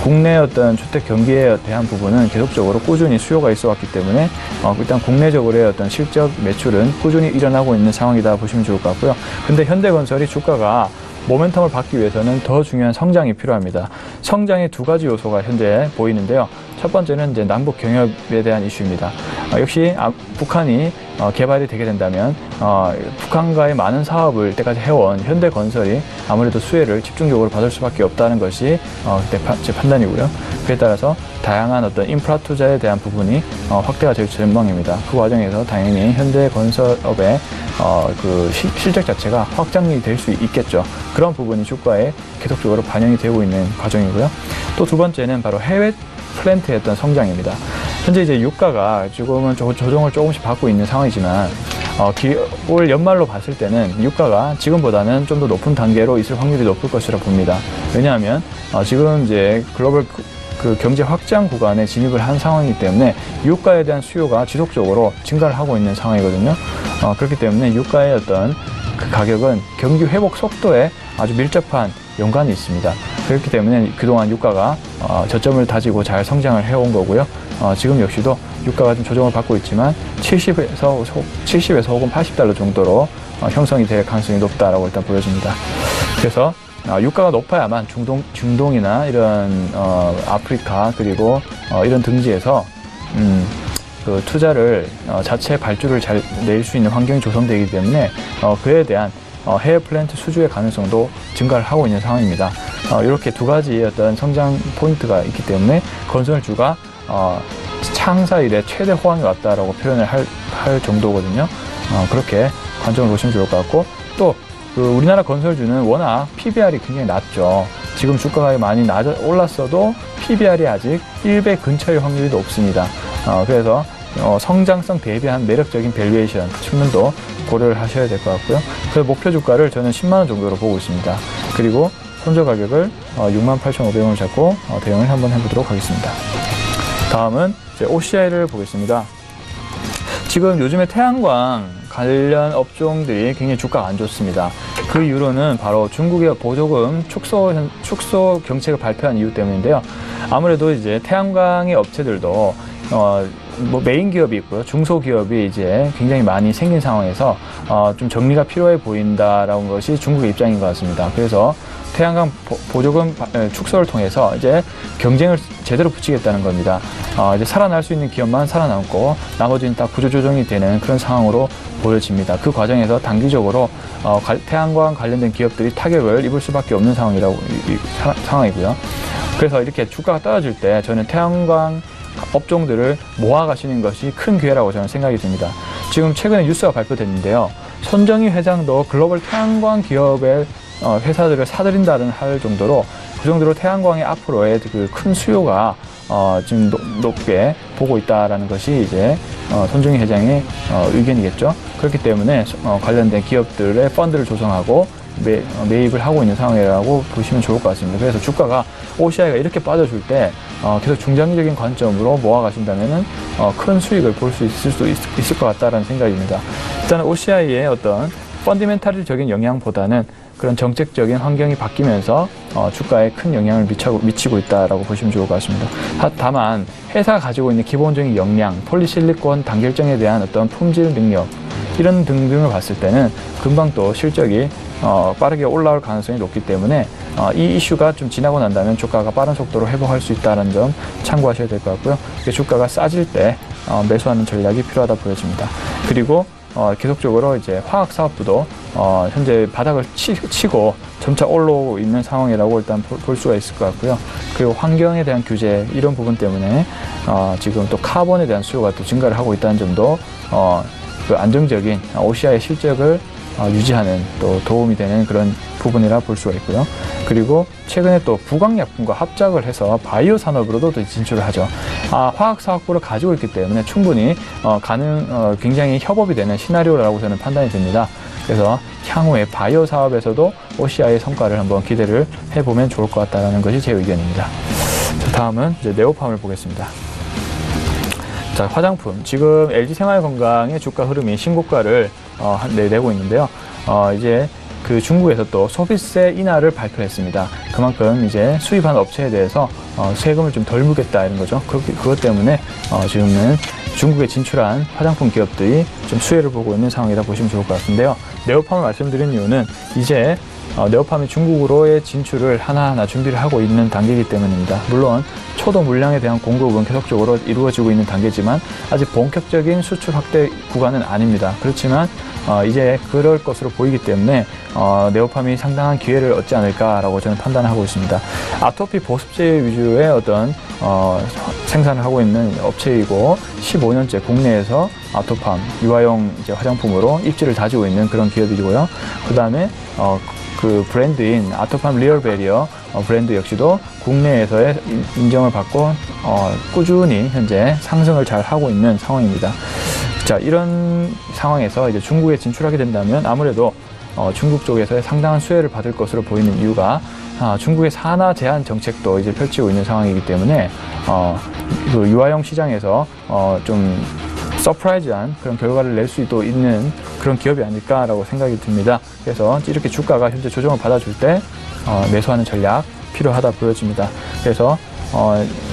Speaker 4: 국내 어떤 주택 경기에 대한 부분은 계속적으로 꾸준히 수요가 있어 왔기 때문에 일단 국내적으로의 어떤 실적 매출은 꾸준히 일어나고 있는 상황이다 보시면 좋을 것 같고요. 근데 현대건설이 주가가 모멘텀을 받기 위해서는 더 중요한 성장이 필요합니다. 성장의 두 가지 요소가 현재 보이는데요. 첫 번째는 이제 남북 경협에 대한 이슈입니다. 역시 북한이 개발이 되게 된다면 북한과의 많은 사업을 때까지 해온 현대건설이 아무래도 수혜를 집중적으로 받을 수밖에 없다는 것이 제 판단이고요. 그에 따라서 다양한 어떤 인프라 투자에 대한 부분이 확대가 될 전망입니다. 그 과정에서 당연히 현대건설업의 그 실적 자체가 확장이 될 수 있겠죠. 그런 부분이 주가에 계속적으로 반영이 되고 있는 과정이고요. 또 두 번째는 바로 해외 플랜트의 어떤 성장입니다. 현재 이제 유가가 지금은 조정을 조금씩 받고 있는 상황이지만 올 연말로 봤을 때는 유가가 지금보다는 좀 더 높은 단계로 있을 확률이 높을 것이라 봅니다. 왜냐하면 지금 이제 글로벌 그 경제 확장 구간에 진입을 한 상황이기 때문에 유가에 대한 수요가 지속적으로 증가를 하고 있는 상황이거든요. 그렇기 때문에 유가의 어떤 그 가격은 경기 회복 속도에 아주 밀접한 연관이 있습니다. 그렇기 때문에 그동안 유가가 저점을 다지고 잘 성장을 해온 거고요. 지금 역시도 유가가 좀 조정을 받고 있지만 70에서 혹은 $80 정도로 형성이 될 가능성이 높다라고 일단 보여집니다. 그래서 유가가 높아야만 중동이나 이런 아프리카 그리고 이런 등지에서 그 투자를 자체 발주를 잘 낼 수 있는 환경이 조성되기 때문에 그에 대한 해외 플랜트 수주의 가능성도 증가를 하고 있는 상황입니다. 이렇게 두 가지 어떤 성장 포인트가 있기 때문에 건설주가 창사 이래 최대 호황이 왔다라고 표현을 할 정도거든요. 그렇게 관점을 보시면 좋을 것 같고 또 그 우리나라 건설주는 워낙 PBR이 굉장히 낮죠. 지금 주가가 많이 올랐어도 PBR이 아직 1배 근처의 확률이 높습니다. 그래서 성장성 대비한 매력적인 밸류에이션 측면도 고려를 하셔야 될 것 같고요. 그래서 목표 주가를 저는 10만 원 정도로 보고 있습니다. 그리고 손절 가격을 68,500원을 잡고 대응을 한번 해보도록 하겠습니다. 다음은 이제 OCI를 보겠습니다. 지금 요즘에 태양광 관련 업종들이 굉장히 주가가 안 좋습니다. 그 이유로는 바로 중국의 보조금 축소 정책을 발표한 이유 때문인데요. 아무래도 이제 태양광의 업체들도 뭐 메인 기업이 있고요. 중소기업이 이제 굉장히 많이 생긴 상황에서 좀 정리가 필요해 보인다라는 것이 중국의 입장인 것 같습니다. 그래서 태양광 보조금 축소를 통해서 이제 경쟁을 제대로 붙이겠다는 겁니다. 이제 살아날 수 있는 기업만 살아남고 나머지는 다 구조조정이 되는 그런 상황으로 보여집니다. 그 과정에서 단기적으로 태양광 관련된 기업들이 타격을 입을 수밖에 없는 상황이고요. 그래서 이렇게 주가가 떨어질 때 저는 태양광 업종들을 모아가시는 것이 큰 기회라고 저는 생각이 듭니다. 지금 최근에 뉴스가 발표됐는데요. 손정희 회장도 글로벌 태양광 기업의 회사들을 사들인다는 할 정도로 그 정도로 태양광의 앞으로의 그 큰 수요가 지금 높게 보고 있다라는 것이 이제 손정희 회장의 의견이겠죠. 그렇기 때문에 관련된 기업들의 펀드를 조성하고 매입을 하고 있는 상황이라고 보시면 좋을 것 같습니다. 그래서 주가가 OCI가 이렇게 빠져줄 때 계속 중장기적인 관점으로 모아가신다면은 큰 수익을 볼 수 있을 것 같다라는 생각입니다. 일단 OCI의 어떤 펀디멘탈적인 영향보다는 그런 정책적인 환경이 바뀌면서 주가에 큰 영향을 미치고 있다라고 보시면 좋을 것 같습니다. 다만 회사가 가지고 있는 기본적인 역량, 폴리실리콘 단결정에 대한 어떤 품질 능력 이런 등등을 봤을 때는 금방 또 실적이 빠르게 올라올 가능성이 높기 때문에 이 이슈가 좀 지나고 난다면 주가가 빠른 속도로 회복할 수 있다는 점 참고하셔야 될 것 같고요. 주가가 싸질 때 매수하는 전략이 필요하다 보여집니다. 그리고 계속적으로 이제 화학 사업부도 현재 바닥을 치고 점차 올라오고 있는 상황이라고 일단 볼 수가 있을 것 같고요. 그리고 환경에 대한 규제 이런 부분 때문에 지금 또 카본에 대한 수요가 또 증가를 하고 있다는 점도 그 안정적인 OCI의 실적을 유지하는 또 도움이 되는 그런 부분이라 볼 수가 있고요. 그리고 최근에 또 부광약품과 합작을 해서 바이오 산업으로도 또 진출을 하죠. 화학 사업부를 가지고 있기 때문에 충분히 굉장히 협업이 되는 시나리오라고 저는 판단이 됩니다. 그래서 향후에 바이오 사업에서도 OCI의 성과를 한번 기대를 해보면 좋을 것 같다는 것이 제 의견입니다. 자, 다음은 이제 네오팜을 보겠습니다. 자, 화장품. 지금 LG생활건강의 주가 흐름이 신고가를 내고 있는데요. 이제 그 중국에서 또 소비세 인하를 발표했습니다. 그만큼 이제 수입한 업체에 대해서 세금을 좀 덜 물겠다 이런 거죠. 그것 때문에 지금은 중국에 진출한 화장품 기업들이 좀 수혜를 보고 있는 상황이라 보시면 좋을 것 같은데요. 네오팜을 말씀드린 이유는 이제 네오팜이 중국으로의 진출을 하나하나 준비를 하고 있는 단계이기 때문입니다. 물론 포도 물량에 대한 공급은 계속적으로 이루어지고 있는 단계지만 아직 본격적인 수출 확대 구간은 아닙니다. 그렇지만 이제 그럴 것으로 보이기 때문에 네오팜이 상당한 기회를 얻지 않을까라고 저는 판단하고 있습니다. 아토피 보습제 위주의 어떤 생산을 하고 있는 업체이고 15년째 국내에서 아토팜 유아용 이제 화장품으로 입지를 다지고 있는 그런 기업이고요. 그 다음에 그 브랜드인 아토팜 리얼베리어 브랜드 역시도 국내에서의 인정을 받고 꾸준히 현재 상승을 잘 하고 있는 상황입니다. 자, 이런 상황에서 이제 중국에 진출하게 된다면 아무래도 중국 쪽에서의 상당한 수혜를 받을 것으로 보이는 이유가 중국의 산화 제한 정책도 이제 펼치고 있는 상황이기 때문에 그 유아용 시장에서 좀 서프라이즈한 그런 결과를 낼 수도 있는 그런 기업이 아닐까라고 생각이 듭니다. 그래서 이렇게 주가가 현재 조정을 받아줄 때 매수하는 전략 필요하다 보여집니다. 그래서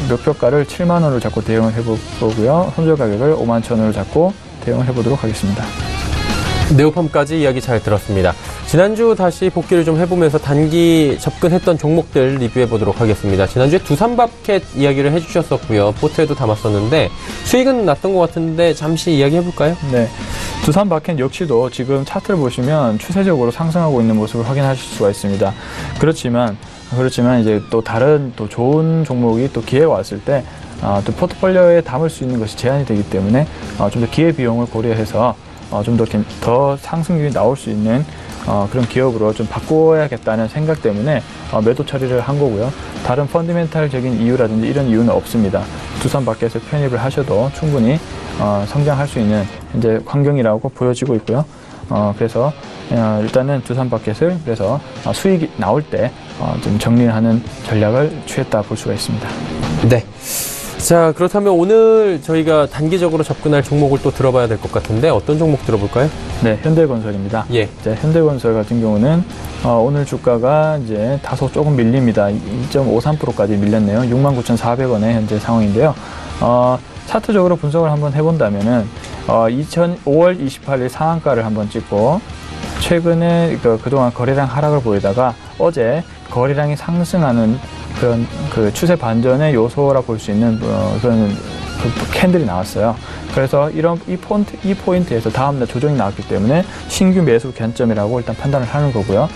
Speaker 4: 목표가를 7만 원을 잡고 대응을 해보고요. 손절 가격을 5만 1,000원으로 잡고 대응을 해보도록 하겠습니다.
Speaker 2: 네오팜까지 이야기 잘 들었습니다. 지난주 다시 복귀를 좀 해보면서 단기 접근했던 종목들 리뷰해보도록 하겠습니다. 지난주에 두산바켓 이야기를 해주셨었고요. 포트에도 담았었는데 수익은 났던 것 같은데 잠시 이야기해볼까요?
Speaker 4: 네, 두산바켓 역시도 지금 차트를 보시면 추세적으로 상승하고 있는 모습을 확인하실 수가 있습니다. 그렇지만 이제 또 다른 또 좋은 종목이 또 기회가 왔을 때 또 포트폴리오에 담을 수 있는 것이 제한이 되기 때문에 좀 더 기회 비용을 고려해서 좀 더 상승률이 나올 수 있는 그런 기업으로 좀 바꿔야겠다는 생각 때문에 매도 처리를 한 거고요. 다른 펀더멘탈적인 이유라든지 이런 이유는 없습니다. 두산바켓을 편입을 하셔도 충분히 성장할 수 있는 현재 환경이라고 보여지고 있고요. 그래서 일단은 두산바켓을 그래서 수익이 나올 때 좀 정리하는 전략을 취했다 볼 수가 있습니다.
Speaker 2: 네. 자, 그렇다면 오늘 저희가 단기적으로 접근할 종목을 또 들어봐야 될 것 같은데 어떤 종목 들어볼까요?
Speaker 4: 네, 현대건설입니다.
Speaker 2: 예.
Speaker 4: 이제 현대건설 같은 경우는 오늘 주가가 이제 다소 조금 밀립니다. 2.53%까지 밀렸네요. 69,400원의 현재 상황인데요. 차트적으로 분석을 한번 해본다면은 5월 28일 상한가를 한번 찍고 최근에 그동안 거래량 하락을 보이다가 어제 거래량이 상승하는 그런 그 추세 반전의 요소라 볼 수 있는 그런 캔들이 나왔어요. 그래서 이 포인트에서 다음날 조정이 나왔기 때문에 신규 매수 관점이라고 일단 판단을 하는 거고요.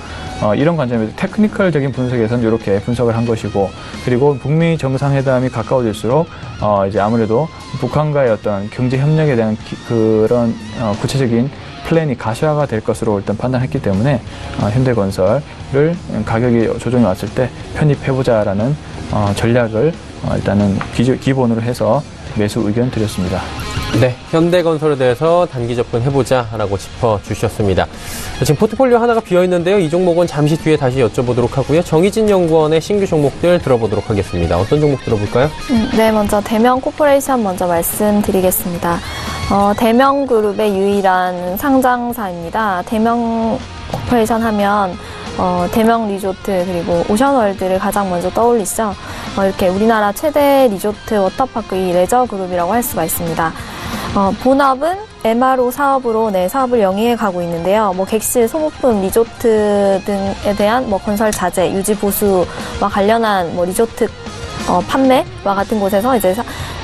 Speaker 4: 이런 관점에서 테크니컬적인 분석에서는 이렇게 분석을 한 것이고, 그리고 북미 정상회담이 가까워질수록 이제 아무래도 북한과의 어떤 경제 협력에 대한 그런 구체적인 플랜이 가시화가 될 것으로 일단 판단했기 때문에 현대건설을 가격이 조정이 왔을 때 편입해보자라는 전략을 일단은 기본으로 해서 매수 의견 드렸습니다.
Speaker 2: 네, 현대건설에 대해서 단기 접근해보자라고 짚어주셨습니다. 지금 포트폴리오 하나가 비어있는데요. 이 종목은 잠시 뒤에 다시 여쭤보도록 하고요. 정희진 연구원의 신규 종목들 들어보도록 하겠습니다. 어떤 종목 들어볼까요?
Speaker 5: 네, 먼저 대명코퍼레이션 먼저 말씀드리겠습니다. 대명그룹의 유일한 상장사입니다. 대명코퍼레이션 하면 대명리조트 그리고 오션월드를 가장 먼저 떠올리시죠. 이렇게 우리나라 최대 리조트 워터파크 이 레저그룹이라고 할 수가 있습니다. 본업은 MRO 사업으로 사업을 영위해 가고 있는데요. 객실, 소모품, 리조트 등에 대한 건설 자재, 유지 보수와 관련한 리조트 판매와 같은 곳에서 이제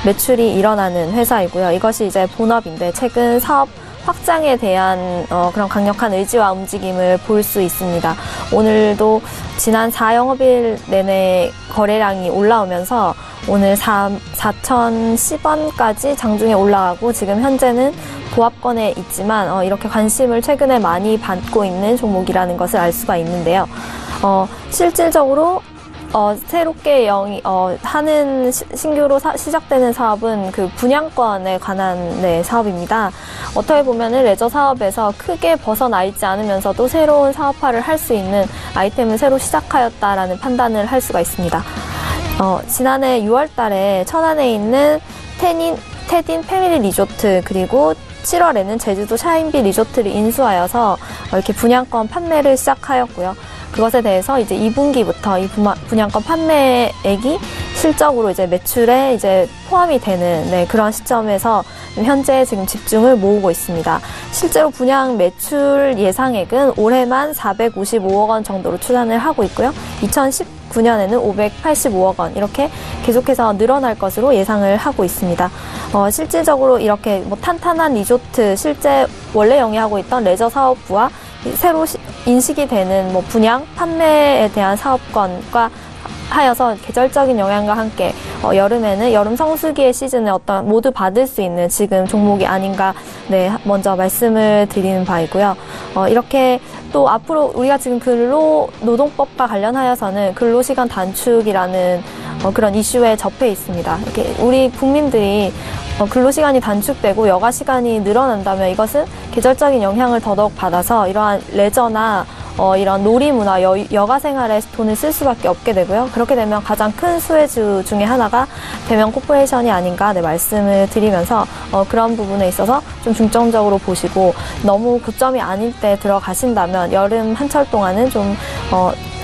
Speaker 5: 매출이 일어나는 회사이고요. 이것이 이제 본업인데 최근 사업 확장에 대한 그런 강력한 의지와 움직임을 볼 수 있습니다. 오늘도 지난 4영업일 내내 거래량이 올라오면서 오늘 4,010원까지 장중에 올라가고 지금 현재는 보합권에 있지만 이렇게 관심을 최근에 많이 받고 있는 종목이라는 것을 알 수가 있는데요. 실질적으로 새롭게 하는 신규로 시작되는 사업은 그 분양권에 관한 사업입니다. 어떻게 보면은 레저 사업에서 크게 벗어나 있지 않으면서도 새로운 사업화를 할 수 있는 아이템을 새로 시작하였다라는 판단을 할 수가 있습니다. 지난해 6월 달에 천안에 있는 테딘 패밀리 리조트 그리고 7월에는 제주도 샤인비 리조트를 인수하여서 이렇게 분양권 판매를 시작하였고요. 그것에 대해서 이제 2분기부터 이 분양권 판매액이 실적으로 이제 매출에 이제 포함이 되는 네, 그런 시점에서 현재 지금 집중을 모으고 있습니다. 실제로 분양 매출 예상액은 올해만 455억 원 정도로 추산을 하고 있고요. 2019년에는 585억 원 이렇게 계속해서 늘어날 것으로 예상을 하고 있습니다. 실질적으로 이렇게 뭐 탄탄한 리조트, 실제 원래 영위하고 있던 레저 사업부와 새로 인식이 되는 뭐 분양, 판매에 대한 사업권과 하여서 계절적인 영향과 함께 여름에는 여름 성수기의 시즌에 어떤 모두 받을 수 있는 지금 종목이 아닌가 네 먼저 말씀을 드리는 바이고요. 이렇게 또 앞으로 우리가 지금 근로노동법과 관련하여서는 근로시간 단축이라는 그런 이슈에 접해 있습니다. 이렇게 우리 국민들이 근로시간이 단축되고 여가시간이 늘어난다면 이것은 계절적인 영향을 더더욱 받아서 이러한 레저나 이런 놀이문화, 여가생활에 돈을 쓸 수밖에 없게 되고요. 그렇게 되면 가장 큰 수혜주 중에 하나가 대면 코퍼레이션이 아닌가 네, 말씀을 드리면서 그런 부분에 있어서 좀 중점적으로 보시고 너무 고점이 아닐 때 들어가신다면 여름 한철 동안은 좀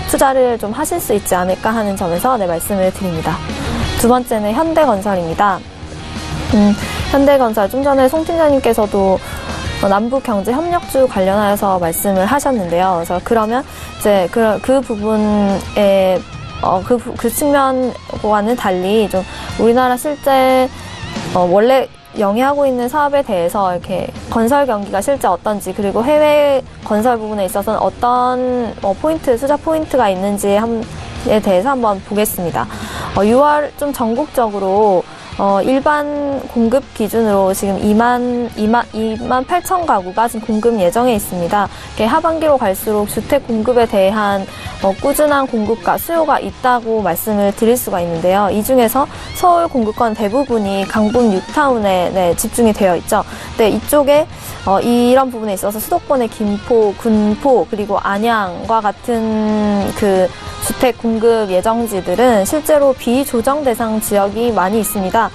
Speaker 5: 투자를 좀 하실 수 있지 않을까 하는 점에서 네, 말씀을 드립니다. 두 번째는 현대건설입니다. 현대건설 좀 전에 송 팀장님께서도 남북경제협력주 관련하여서 말씀을 하셨는데요. 그래서 그러면 이제 그 부분에 그 측면과는 달리 좀 우리나라 실제 원래 영위하고 있는 사업에 대해서 이렇게 건설 경기가 실제 어떤지 그리고 해외 건설 부분에 있어서는 어떤 투자 포인트가 있는지에 대해서 한번 보겠습니다. 6월 좀 전국적으로 일반 공급 기준으로 지금 2만 8천 가구가 지금 공급 예정에 있습니다. 하반기로 갈수록 주택 공급에 대한 꾸준한 공급과 수요가 있다고 말씀을 드릴 수가 있는데요. 이 중에서 서울 공급권 대부분이 강북 뉴타운에 네, 집중이 되어 있죠. 네, 이쪽에 이런 부분에 있어서 수도권의 김포, 군포 그리고 안양과 같은 그 주택 공급 예정지들은 실제로 비조정 대상 지역이 많이 있습니다.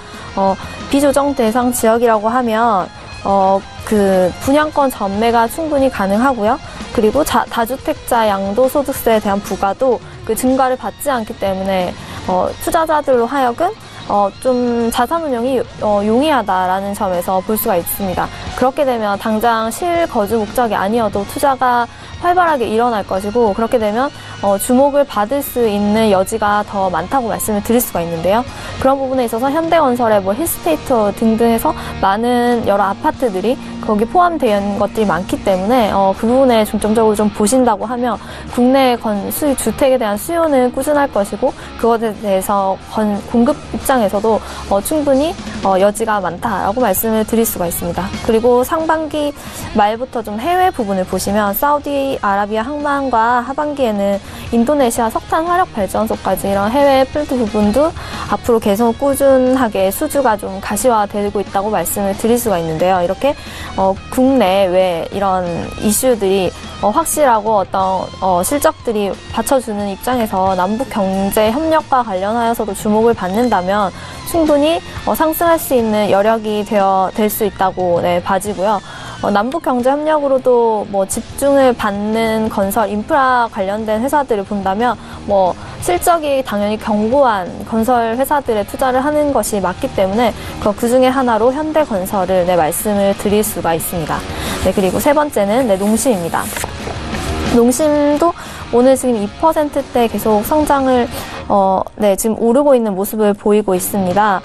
Speaker 5: 비조정 대상 지역이라고 하면 그 분양권 전매가 충분히 가능하고요. 그리고 다주택자 양도소득세에 대한 부과도 그 증가를 받지 않기 때문에 투자자들로 하여금 좀 자산 운용이 용이하다라는 점에서 볼 수가 있습니다. 그렇게 되면 당장 실거주 목적이 아니어도 투자가 활발하게 일어날 것이고 그렇게 되면 주목을 받을 수 있는 여지가 더 많다고 말씀을 드릴 수가 있는데요. 그런 부분에 있어서 현대건설의 뭐 힐스테이트 등등 해서 많은 여러 아파트들이 거기 포함되어 있는 것들이 많기 때문에 그 부분에 중점적으로 좀 보신다고 하면 국내 주택에 대한 수요는 꾸준할 것이고 그것에 대해서 공급 입장에서도 충분히 여지가 많다라고 말씀을 드릴 수가 있습니다. 그리고 상반기 말부터 좀 해외 부분을 보시면 사우디아라비아 항만과 하반기에는 인도네시아 석탄 화력 발전소까지 이런 해외 필드 부분도 앞으로 계속 꾸준하게 수주가 좀 가시화되고 있다고 말씀을 드릴 수가 있는데요. 이렇게 국내외 이런 이슈들이 확실하고 어떤 실적들이 받쳐주는 입장에서 남북 경제 협력과 관련하여서도 주목을 받는다면 충분히 상승할 수 있는 여력이 될 수 있다고 네, 봐지고요. 남북 경제 협력으로도 뭐 집중을 받는 건설 인프라 관련된 회사들을 본다면 뭐 실적이 당연히 견고한 건설 회사들에 투자를 하는 것이 맞기 때문에 그 중에 하나로 현대건설을 네, 말씀을 드릴 수가 있습니다. 네, 그리고 세 번째는 네, 농심입니다. 농심도 오늘 지금 2%대 계속 성장을 네, 지금 오르고 있는 모습을 보이고 있습니다.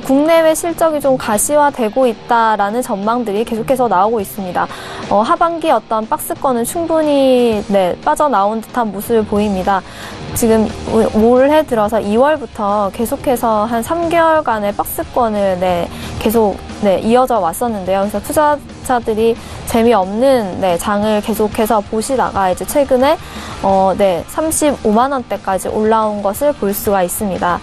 Speaker 5: 국내외 실적이 좀 가시화되고 있다라는 전망들이 계속해서 나오고 있습니다. 하반기 어떤 박스권은 충분히 네, 빠져나온 듯한 모습을 보입니다. 지금 올해 들어서 2월부터 계속해서 한 3개월간의 박스권을 네, 계속 네, 이어져 왔었는데요. 그래서 투자자들이 재미없는 네, 장을 계속해서 보시다가 이제 최근에 네, 35만 원대까지 올라온 것을 볼 수가 있습니다.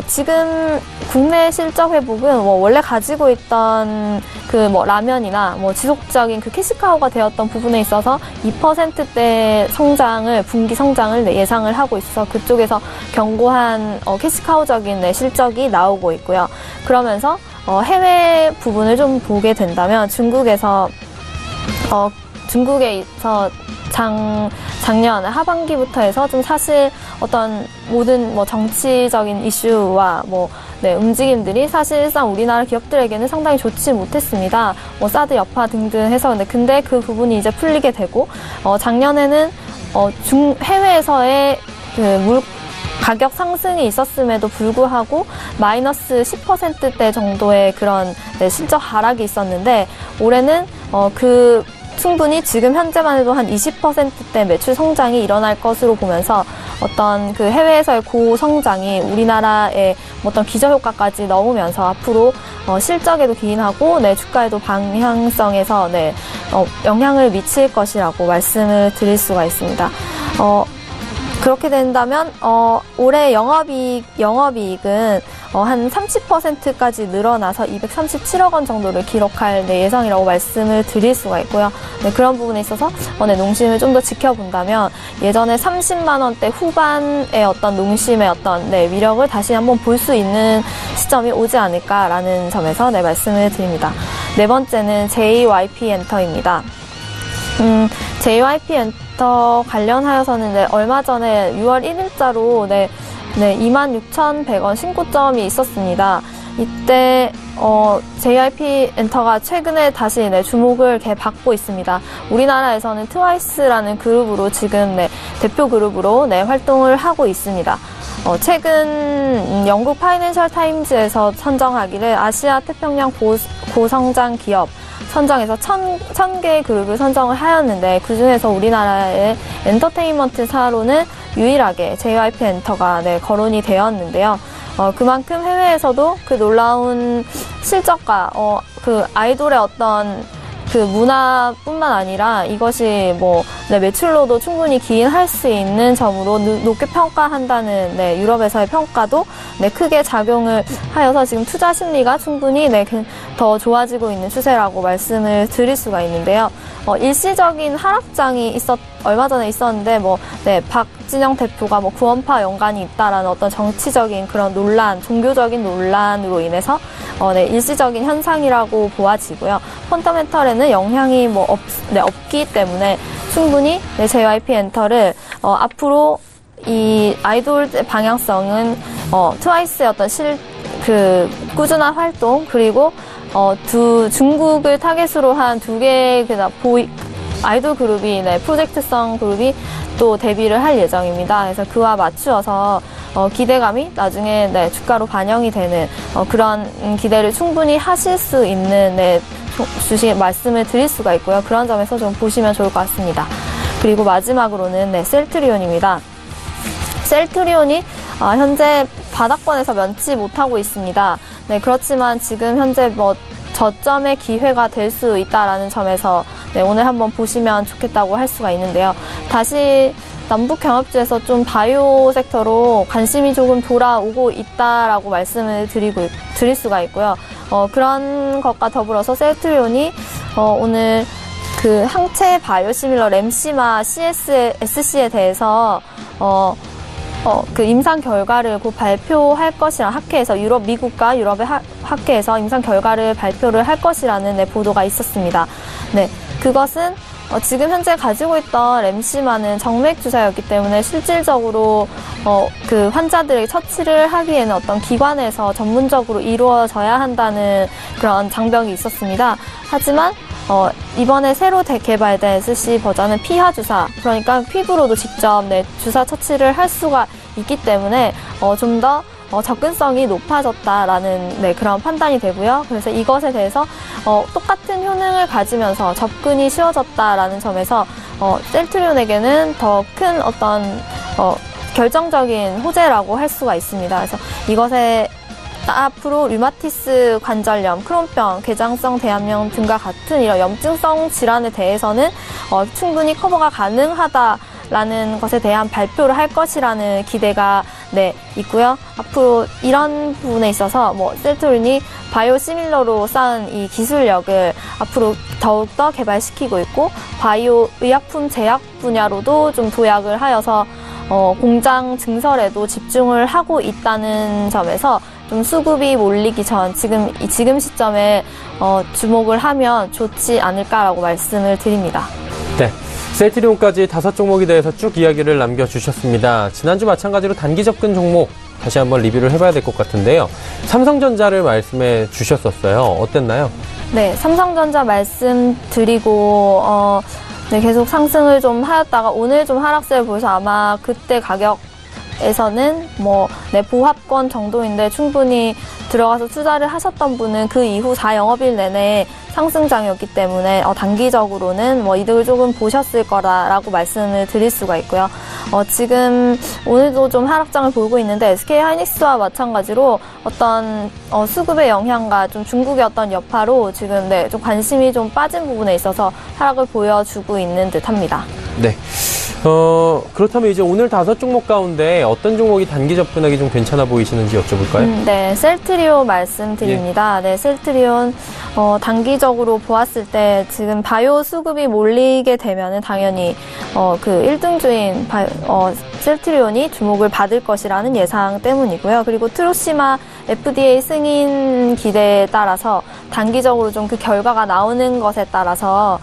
Speaker 5: 지금 국내 실적 회복은 원래 가지고 있던 그 라면이나 지속적인 그 캐시카우가 되었던 부분에 있어서 2%대 성장을 분기 성장을 네, 예상을 하고 있어서 그쪽에서 견고한 캐시카우적인 네, 실적이 나오고 있고요. 그러면서 해외 부분을 좀 보게 된다면 중국에서 작년 하반기부터 해서 좀 사실 어떤 모든 뭐 정치적인 이슈와 움직임들이 사실상 우리나라 기업들에게는 상당히 좋지 못했습니다. 뭐 사드 여파 등등 해서 근데 그 부분이 이제 풀리게 되고 작년에는 해외에서의 그 가격 상승이 있었음에도 불구하고 마이너스 10%대 정도의 그런 실적 하락이 있었는데 올해는 충분히 지금 현재만 해도 한 20%대 매출 성장이 일어날 것으로 보면서 어떤 그 해외에서의 고성장이 우리나라의 어떤 기저효과까지 넣으면서 앞으로 실적에도 기인하고 주가에도 방향성에서 영향을 미칠 것이라고 말씀을 드릴 수가 있습니다. 그렇게 된다면 올해 영업이익은 한 30%까지 늘어나서 237억 원 정도를 기록할 예상이라고 말씀을 드릴 수가 있고요. 그런 부분에 있어서 농심을 좀 더 지켜본다면 예전에 30만 원대 후반의 어떤 농심의 어떤 위력을 다시 한번 볼 수 있는 시점이 오지 않을까라는 점에서 말씀을 드립니다. 네 번째는 JYP 엔터입니다. JYP 엔터 관련하여서는 얼마 전에 6월 1일자로 26,100원 신고점이 있었습니다. 이때 JYP 엔터가 최근에 다시 주목을 받고 있습니다. 우리나라에서는 트와이스라는 그룹으로 지금 대표 그룹으로 활동을 하고 있습니다. 최근 영국 파이낸셜 타임즈에서 선정하기를 아시아 태평양 고성장 기업 선정해서 1,000개 그룹을 선정을 하였는데 그중에서 우리나라의 엔터테인먼트사로는 유일하게 JYP 엔터가 거론이 되었는데요. 그만큼 해외에서도 그 놀라운 실적과 그 아이돌의 어떤 그 문화뿐만 아니라 이것이 매출로도 충분히 기인할 수 있는 점으로 높게 평가한다는 유럽에서의 평가도 크게 작용을 하여서 지금 투자 심리가 충분히 더 좋아지고 있는 추세라고 말씀을 드릴 수가 있는데요. 일시적인 하락장이 얼마 전에 있었는데 박진영 대표가 구원파 연관이 있다라는 어떤 정치적인 그런 논란, 종교적인 논란으로 인해서 일시적인 현상이라고 보아지고요. 펀더멘털에는 영향이 없기 때문에 충분히 JYP 엔터를 앞으로 이 아이돌 방향성은 트와이스의 어떤 꾸준한 활동 그리고 중국을 타겟으로 한 두 개의 아이돌 그룹이 프로젝트성 그룹이 또 데뷔를 할 예정입니다. 그래서 그와 맞추어서 기대감이 나중에 주가로 반영이 되는 그런 기대를 충분히 하실 수 있는 말씀을 드릴 수가 있고요. 그런 점에서 좀 보시면 좋을 것 같습니다. 그리고 마지막으로는 셀트리온입니다. 셀트리온이 현재 바닥권에서 면치 못하고 있습니다. 그렇지만 지금 현재 저점의 기회가 될 수 있다라는 점에서 오늘 한번 보시면 좋겠다고 할 수가 있는데요. 다시 남북 경합주에서 좀 바이오 섹터로 관심이 조금 돌아오고 있다라고 말씀을 드릴 수가 있고요. 그런 것과 더불어서 셀트리온이 오늘 그 항체 바이오시밀러 램시마 SC에 대해서 그 임상 결과를 곧 발표할 것이라 학회에서 미국과 유럽의 학회에서 임상 결과를 발표를 할 것이라는 보도가 있었습니다. 그것은 지금 현재 가지고 있던 램시마는 정맥 주사였기 때문에 실질적으로 그 환자들에게 처치를 하기에는 어떤 기관에서 전문적으로 이루어져야 한다는 그런 장벽이 있었습니다. 하지만 이번에 새로 개발된 SC 버전은 피하 주사, 그러니까 피부로도 직접 주사 처치를 할 수가 있기 때문에 좀 더 접근성이 높아졌다라는 그런 판단이 되고요. 그래서 이것에 대해서 똑같은 효능을 가지면서 접근이 쉬워졌다라는 점에서 셀트리온에게는 더 큰 어떤 결정적인 호재라고 할 수가 있습니다. 그래서 이것에 앞으로 류마티스 관절염, 크론병, 궤장성 대암염 등과 같은 이런 염증성 질환에 대해서는 충분히 커버가 가능하다라는 것에 대한 발표를 할 것이라는 기대가 있고요. 앞으로 이런 부분에 있어서 셀트리온이 바이오시밀러로 쌓은 이 기술력을 앞으로 더욱더 개발시키고 있고 바이오 의약품 제약 분야로도 좀 도약을 하여서 공장 증설에도 집중을 하고 있다는 점에서 좀 수급이 몰리기 전 지금 시점에 주목을 하면 좋지 않을까라고 말씀을 드립니다.
Speaker 2: 네. 셀트리온까지 5종목에 대해서 쭉 이야기를 남겨주셨습니다. 지난주 마찬가지로 단기 접근 종목 다시 한번 리뷰를 해봐야 될 것 같은데요. 삼성전자를 말씀해 주셨었어요. 어땠나요?
Speaker 5: 네, 삼성전자 말씀드리고 네, 계속 상승을 좀 하였다가 오늘 좀 하락세를 보여서 아마 그때 가격에서는 보합권 정도인데 충분히 들어가서 투자를 하셨던 분은 그 이후 4영업일 내내 상승장이었기 때문에 단기적으로는 이득을 조금 보셨을 거라고 말씀을 드릴 수가 있고요. 지금 오늘도 좀 하락장을 보이고 있는데 SK 하이닉스와 마찬가지로 어떤 수급의 영향과 좀 중국의 어떤 여파로 지금 좀 관심이 좀 빠진 부분에 있어서 하락을 보여주고 있는 듯합니다.
Speaker 2: 네. 그렇다면 이제 오늘 5종목 가운데 어떤 종목이 단기 접근하기 좀 괜찮아 보이시는지 여쭤볼까요?
Speaker 5: 네, 셀트리온 말씀드립니다. 네, 셀트리온 단기적으로 보았을 때 지금 바이오 수급이 몰리게 되면은 당연히 그 1등주인 셀트리온이 주목을 받을 것이라는 예상 때문이고요. 그리고 트루시마 FDA 승인 기대에 따라서 단기적으로 좀 그 결과가 나오는 것에 따라서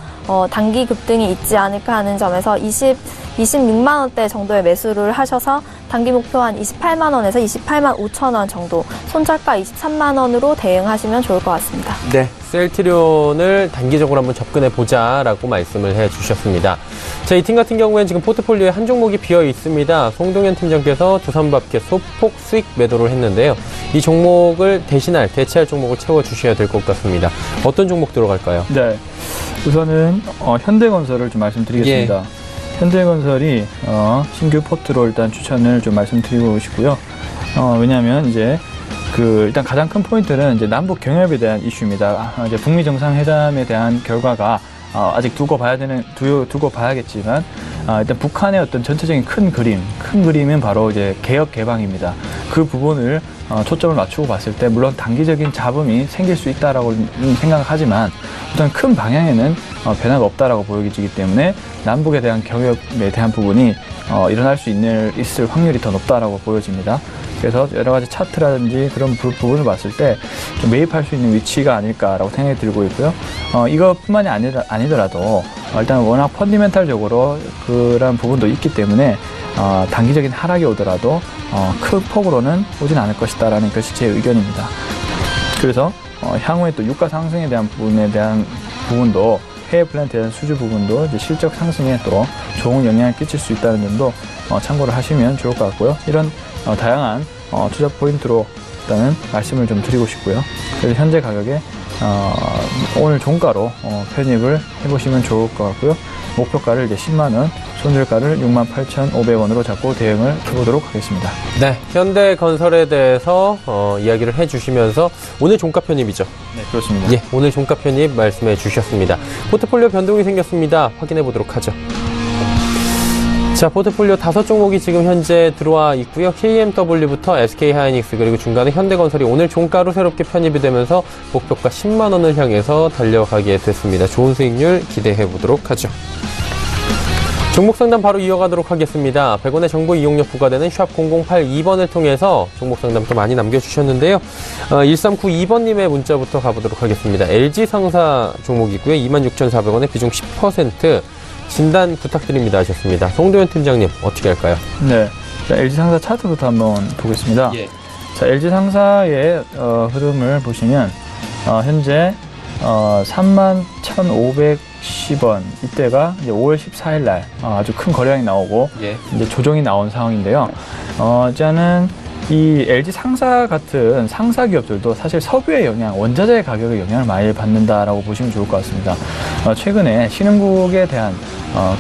Speaker 5: 단기 급등이 있지 않을까 하는 점에서 26만 원대 정도의 매수를 하셔서 단기 목표 한 28만 원에서 28만 5천 원 정도, 손절가 23만 원으로 대응하시면 좋을 것 같습니다.
Speaker 2: 네, 셀트리온을 단기적으로 한번 접근해보자라고 말씀을 해주셨습니다. 자, 이 팀 같은 경우에는 지금 포트폴리오에 한 종목이 비어 있습니다. 송동현 팀장께서 두산밥켓 소폭 수익 매도를 했는데요. 이 종목을 대체할 종목을 채워주셔야 될 것 같습니다. 어떤 종목 들어갈까요?
Speaker 4: 네, 우선은 현대건설을 좀 말씀드리겠습니다.
Speaker 2: 예.
Speaker 4: 현대건설이 신규 포트로 일단 추천을 좀 말씀드리고 싶고요. 왜냐하면 이제 일단 가장 큰 포인트는 이제 남북 경협에 대한 이슈입니다. 이제 북미 정상회담에 대한 결과가 아직 두고 봐야겠지만 일단 북한의 어떤 전체적인 큰 그림은 바로 이제 개혁 개방입니다. 그 부분을 초점을 맞추고 봤을 때 물론 단기적인 잡음이 생길 수 있다라고 생각하지만 어떤 큰 방향에는 변화가 없다라고 보여지기 때문에 남북에 대한 경협에 대한 부분이 일어날 수 있을 확률이 더 높다라고 보여집니다. 그래서 여러 가지 차트라든지 그런 부분을 봤을 때 좀 매입할 수 있는 위치가 아닐까라고 생각이 들고 있고요. 이것뿐만이 아니더라도 일단 워낙 펀디멘탈적으로 그런 부분도 있기 때문에 단기적인 하락이 오더라도 큰 폭으로는 오진 않을 것이다라는 것이 제 의견입니다. 그래서 향후에 또 유가 상승에 대한 부분도 해외 플랜트에 대한 수주 부분도 이제 실적 상승에 또 좋은 영향을 끼칠 수 있다는 점도 참고를 하시면 좋을 것 같고요. 이런 다양한 투자 포인트로 일단은 말씀을 좀 드리고 싶고요. 그래서 현재 가격에 오늘 종가로 편입을 해보시면 좋을 것 같고요. 목표가를 이제 10만 원, 손절가를 68,500원으로 잡고 대응을 해보도록 하겠습니다.
Speaker 2: 네, 현대건설에 대해서 이야기를 해주시면서 오늘 종가 편입이죠?
Speaker 4: 네, 그렇습니다.
Speaker 2: 예, 오늘 종가 편입 말씀해 주셨습니다. 포트폴리오 변동이 생겼습니다. 확인해 보도록 하죠. 자, 포트폴리오 5종목이 지금 현재 들어와 있고요. KMW부터 SK하이닉스 그리고 중간에 현대건설이 오늘 종가로 새롭게 편입이 되면서 목표가 10만 원을 향해서 달려가게 됐습니다. 좋은 수익률 기대해 보도록 하죠. 종목 상담 바로 이어가도록 하겠습니다. 100원의 정보 이용료 부과되는 샵 0082번을 통해서 종목 상담 또 많이 남겨주셨는데요. 1392번님의 문자부터 가보도록 하겠습니다. LG상사 종목이고요. 26,400원에 비중 10% 진단 부탁드립니다 하셨습니다. 송도현 팀장님 어떻게 할까요?
Speaker 4: 네, 자, LG상사 차트부터 한번 보겠습니다.
Speaker 2: 예.
Speaker 4: 자, LG상사의 흐름을 보시면 현재 31,510원 이때가 이제 5월 14일 날 아주 큰 거래량이 나오고
Speaker 2: 예.
Speaker 4: 이제 조정이 나온 상황인데요. 저는 이 LG 상사 같은 상사 기업들도 사실 석유의 영향, 원자재 가격의 영향을 많이 받는다라고 보시면 좋을 것 같습니다. 최근에 신흥국에 대한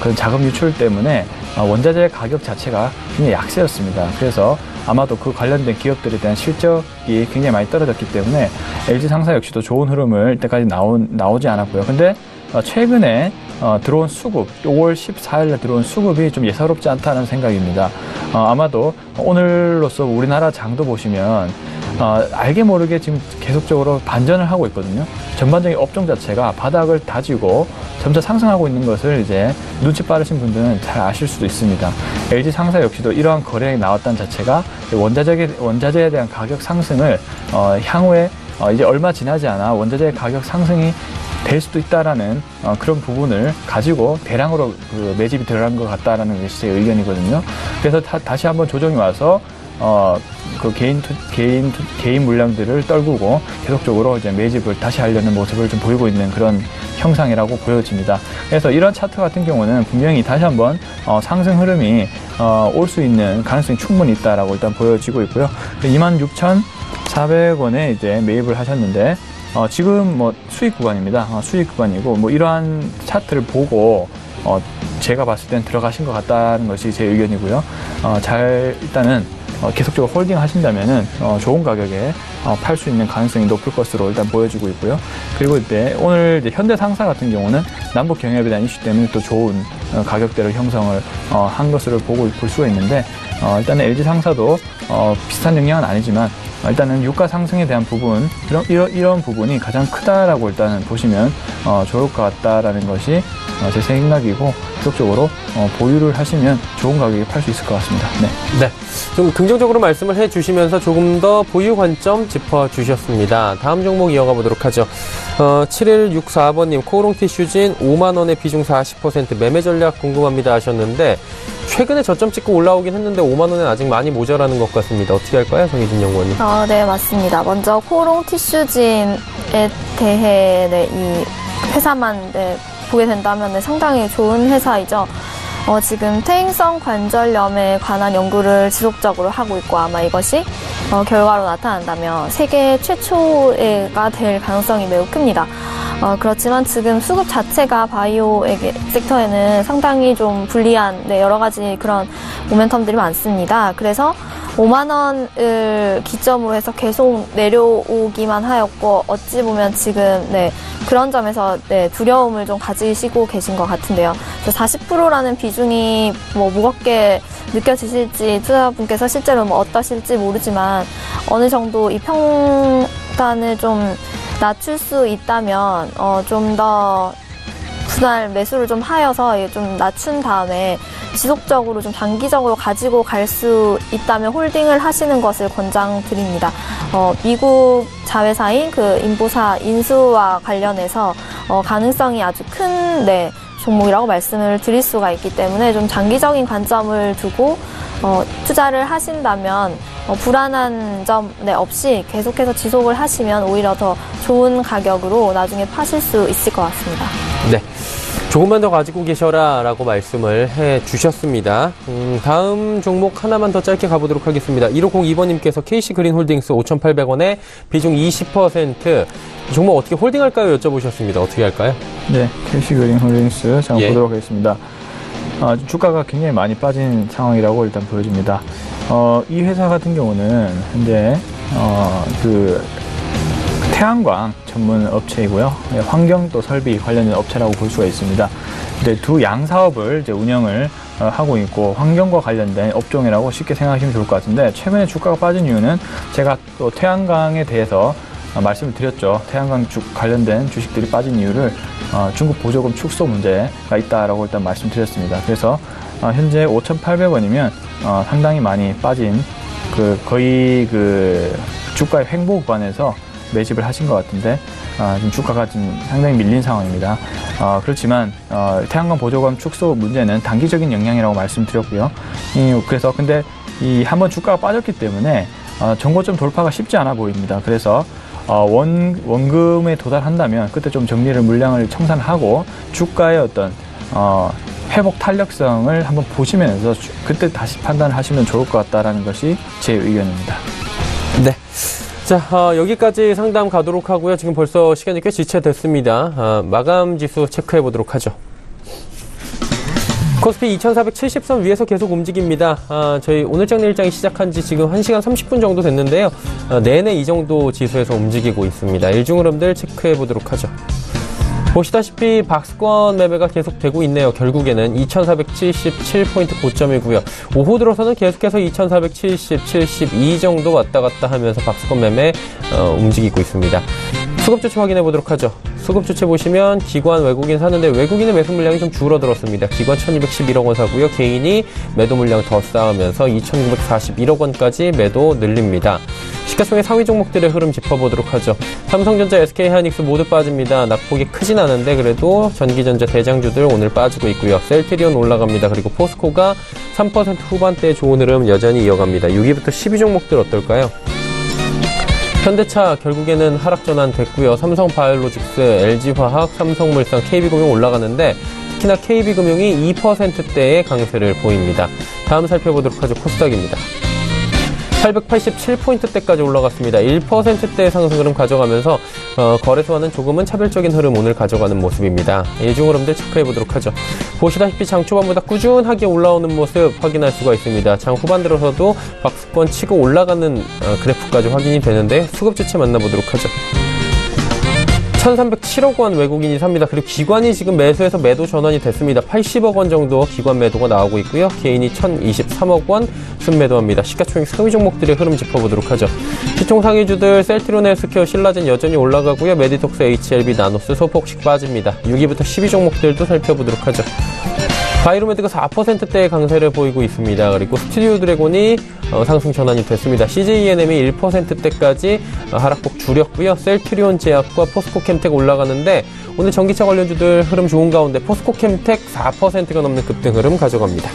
Speaker 4: 그런 자금 유출 때문에 원자재 가격 자체가 굉장히 약세였습니다. 그래서 아마도 그 관련된 기업들에 대한 실적이 굉장히 많이 떨어졌기 때문에 LG 상사 역시도 좋은 흐름을 이때까지 나오지 않았고요. 근데 최근에 들어온 수급, 5월 14일에 들어온 수급이 좀 예사롭지 않다는 생각입니다. 아마도 오늘로써 우리나라 장도 보시면 알게 모르게 지금 계속적으로 반전을 하고 있거든요. 전반적인 업종 자체가 바닥을 다지고 점차 상승하고 있는 것을 이제 눈치 빠르신 분들은 잘 아실 수도 있습니다. LG 상사 역시도 이러한 거래량이 나왔다는 자체가 원자재에 대한 가격 상승을 향후에 이제 얼마 지나지 않아 원자재 가격 상승이 될 수도 있다라는 그런 부분을 가지고 대량으로 그 매집이 들어간 것 같다라는 것이 제 의견이거든요. 그래서 다시 한번 조정이 와서 그 개인 물량들을 떨구고 계속적으로 이제 매집을 다시 하려는 모습을 좀 보이고 있는 그런 형상이라고 보여집니다. 그래서 이런 차트 같은 경우는 분명히 다시 한번 상승 흐름이 올 수 있는 가능성이 충분히 있다라고 일단 보여지고 있고요. 26,400원에 이제 매입을 하셨는데 지금 뭐 수익 구간입니다. 수익 구간이고 뭐 이러한 차트를 보고 제가 봤을 땐 들어가신 것 같다는 것이 제 의견이고요. 일단은 계속적으로 홀딩 하신다면은 좋은 가격에 팔 수 있는 가능성이 높을 것으로 일단 보여지고 있고요. 그리고 오늘 이제 현대상사 같은 경우는 남북 경협에 대한 이슈 때문에 또 좋은 가격대를 형성을 한 것으로 볼 수가 있는데 일단은 LG상사도 비슷한 영향은 아니지만 일단은 유가 상승에 대한 부분 이런 부분이 가장 크다라고 일단은 보시면 좋을 것 같다라는 것이 제 생각이고 계속적으로 보유를 하시면 좋은 가격에 팔 수 있을 것 같습니다.
Speaker 2: 네. 좀 긍정적으로 말씀을 해주시면서 조금 더 보유 관점 짚어주셨습니다. 다음 종목 이어가 보도록 하죠. 7164번님 코오롱 티슈진 5만원의 비중 40% 매매 전략 궁금합니다 하셨는데 최근에 저점 찍고 올라오긴 했는데 5만원은 아직 많이 모자라는 것 같습니다. 어떻게 할까요? 정희진 연구원님.
Speaker 5: 네, 맞습니다. 먼저 코오롱 티슈진에 대해 이 회사만 보게 된다면 상당히 좋은 회사이죠. 지금 퇴행성 관절염에 관한 연구를 지속적으로 하고 있고 아마 이것이 결과로 나타난다면 세계 최초가 될 가능성이 매우 큽니다. 그렇지만 지금 수급 자체가 바이오 섹터에는 상당히 좀 불리한 여러 가지 그런 모멘텀들이 많습니다. 그래서 5만 원을 기점으로 해서 계속 내려오기만 하였고 어찌 보면 지금 그런 점에서 두려움을 좀 가지시고 계신 것 같은데요. 40%라는 비중이 무겁게 느껴지실지 투자분께서 실제로 어떠실지 모르지만 어느 정도 이 평단을 좀 낮출 수 있다면 좀 더 분할 매수를 좀 하여서 좀 낮춘 다음에 지속적으로 좀 장기적으로 가지고 갈 수 있다면 홀딩을 하시는 것을 권장드립니다. 미국 자회사인 그 인보사 인수와 관련해서 가능성이 아주 큰 종목이라고 말씀을 드릴 수가 있기 때문에 좀 장기적인 관점을 두고 투자를 하신다면 불안한 점 없이 계속해서 지속을 하시면 오히려 더 좋은 가격으로 나중에 파실 수 있을 것 같습니다.
Speaker 2: 네. 조금만 더 가지고 계셔라 라고 말씀을 해 주셨습니다. 다음 종목 하나만 더 짧게 가보도록 하겠습니다. 1502번님께서 KC그린홀딩스 5,800원에 비중 20% 종목 어떻게 홀딩할까요? 여쭤보셨습니다. 어떻게 할까요?
Speaker 4: 네, KC그린홀딩스 잠깐 보도록 하겠습니다. 주가가 굉장히 많이 빠진 상황이라고 일단 보여집니다. 이 회사 같은 경우는 현재 그 태양광 전문 업체이고요. 환경 또 설비 관련된 업체라고 볼 수가 있습니다. 두 양사업을 이제 운영을 하고 있고 환경과 관련된 업종이라고 쉽게 생각하시면 좋을 것 같은데 최근에 주가가 빠진 이유는 제가 또 태양광에 대해서 말씀을 드렸죠. 태양광 관련된 주식들이 빠진 이유를 중국 보조금 축소 문제가 있다라고 일단 말씀드렸습니다. 그래서 현재 5,800원이면 상당히 많이 빠진 거의 주가의 횡보 구간에서 매집을 하신 것 같은데 지금 주가가 지금 상당히 밀린 상황입니다. 그렇지만 태양광 보조금 축소 문제는 단기적인 영향이라고 말씀드렸고요. 그래서 근데 한번 주가가 빠졌기 때문에 정고점 돌파가 쉽지 않아 보입니다. 그래서 원금에 도달한다면 그때 좀 정리를 물량을 청산하고 주가의 어떤 회복 탄력성을 한번 보시면서 그때 다시 판단을 하시면 좋을 것 같다라는 것이 제 의견입니다.
Speaker 2: 네. 자, 여기까지 상담 가도록 하고요. 지금 벌써 시간이 꽤 지체됐습니다. 마감 지수 체크해 보도록 하죠. 코스피 2470선 위에서 계속 움직입니다. 저희 오늘 장내일장이 시작한 지 지금 1시간 30분 정도 됐는데요. 내내 이 정도 지수에서 움직이고 있습니다. 일중 흐름들 체크해 보도록 하죠. 보시다시피 박스권 매매가 계속되고 있네요. 결국에는 2477포인트 고점이고요. 오후 들어서는 계속해서 2470, 72 정도 왔다 갔다 하면서 박스권 매매 움직이고 있습니다. 수급 주체 확인해 보도록 하죠. 수급 주체 보시면 기관 외국인 사는데 외국인의 매수 물량이 좀 줄어들었습니다. 기관 1211억 원 사고요. 개인이 매도 물량 더 쌓으면서 2941억 원까지 매도 늘립니다. 시가총액 상위 종목들의 흐름 짚어보도록 하죠. 삼성전자, SK하이닉스 모두 빠집니다. 낙폭이 크진 않은데 그래도 전기전자 대장주들 오늘 빠지고 있고요. 셀트리온 올라갑니다. 그리고 포스코가 3% 후반대의 좋은 흐름 여전히 이어갑니다. 6위부터 10위 종목들 어떨까요? 현대차 결국에는 하락 전환됐고요. 삼성바이오로직스, LG화학, 삼성물산, KB금융 올라가는데 특히나 KB금융이 2%대의 강세를 보입니다. 다음 살펴보도록 하죠. 코스닥입니다. 887포인트대까지 올라갔습니다. 1%대의 상승 흐름 가져가면서 거래소와는 조금은 차별적인 흐름 오늘 가져가는 모습입니다. 예중 흐름들 체크해보도록 하죠. 보시다시피 장 초반보다 꾸준하게 올라오는 모습 확인할 수가 있습니다. 장 후반 들어서도 박스권 치고 올라가는 그래프까지 확인이 되는데 수급 주체 만나보도록 하죠. 1,307억 원 외국인이 삽니다. 그리고 기관이 지금 매수해서 매도 전환이 됐습니다. 80억 원 정도 기관 매도가 나오고 있고요. 개인이 1,023억 원 순매도합니다. 시가총액 상위 종목들의 흐름 짚어보도록 하죠. 시총 상위주들 셀트리온, 헬스케어, 신라젠 여전히 올라가고요. 메디톡스, HLB, 나노스 소폭씩 빠집니다. 6위부터 10위 종목들도 살펴보도록 하죠. 바이로메드가 4%대의 강세를 보이고 있습니다. 그리고 스튜디오 드래곤이 상승 전환이 됐습니다. CJENM이 1%대까지 하락폭 줄였고요. 셀트리온 제약과 포스코캠텍 올라가는데 오늘 전기차 관련주들 흐름 좋은 가운데 포스코캠텍 4%가 넘는 급등 흐름 가져갑니다.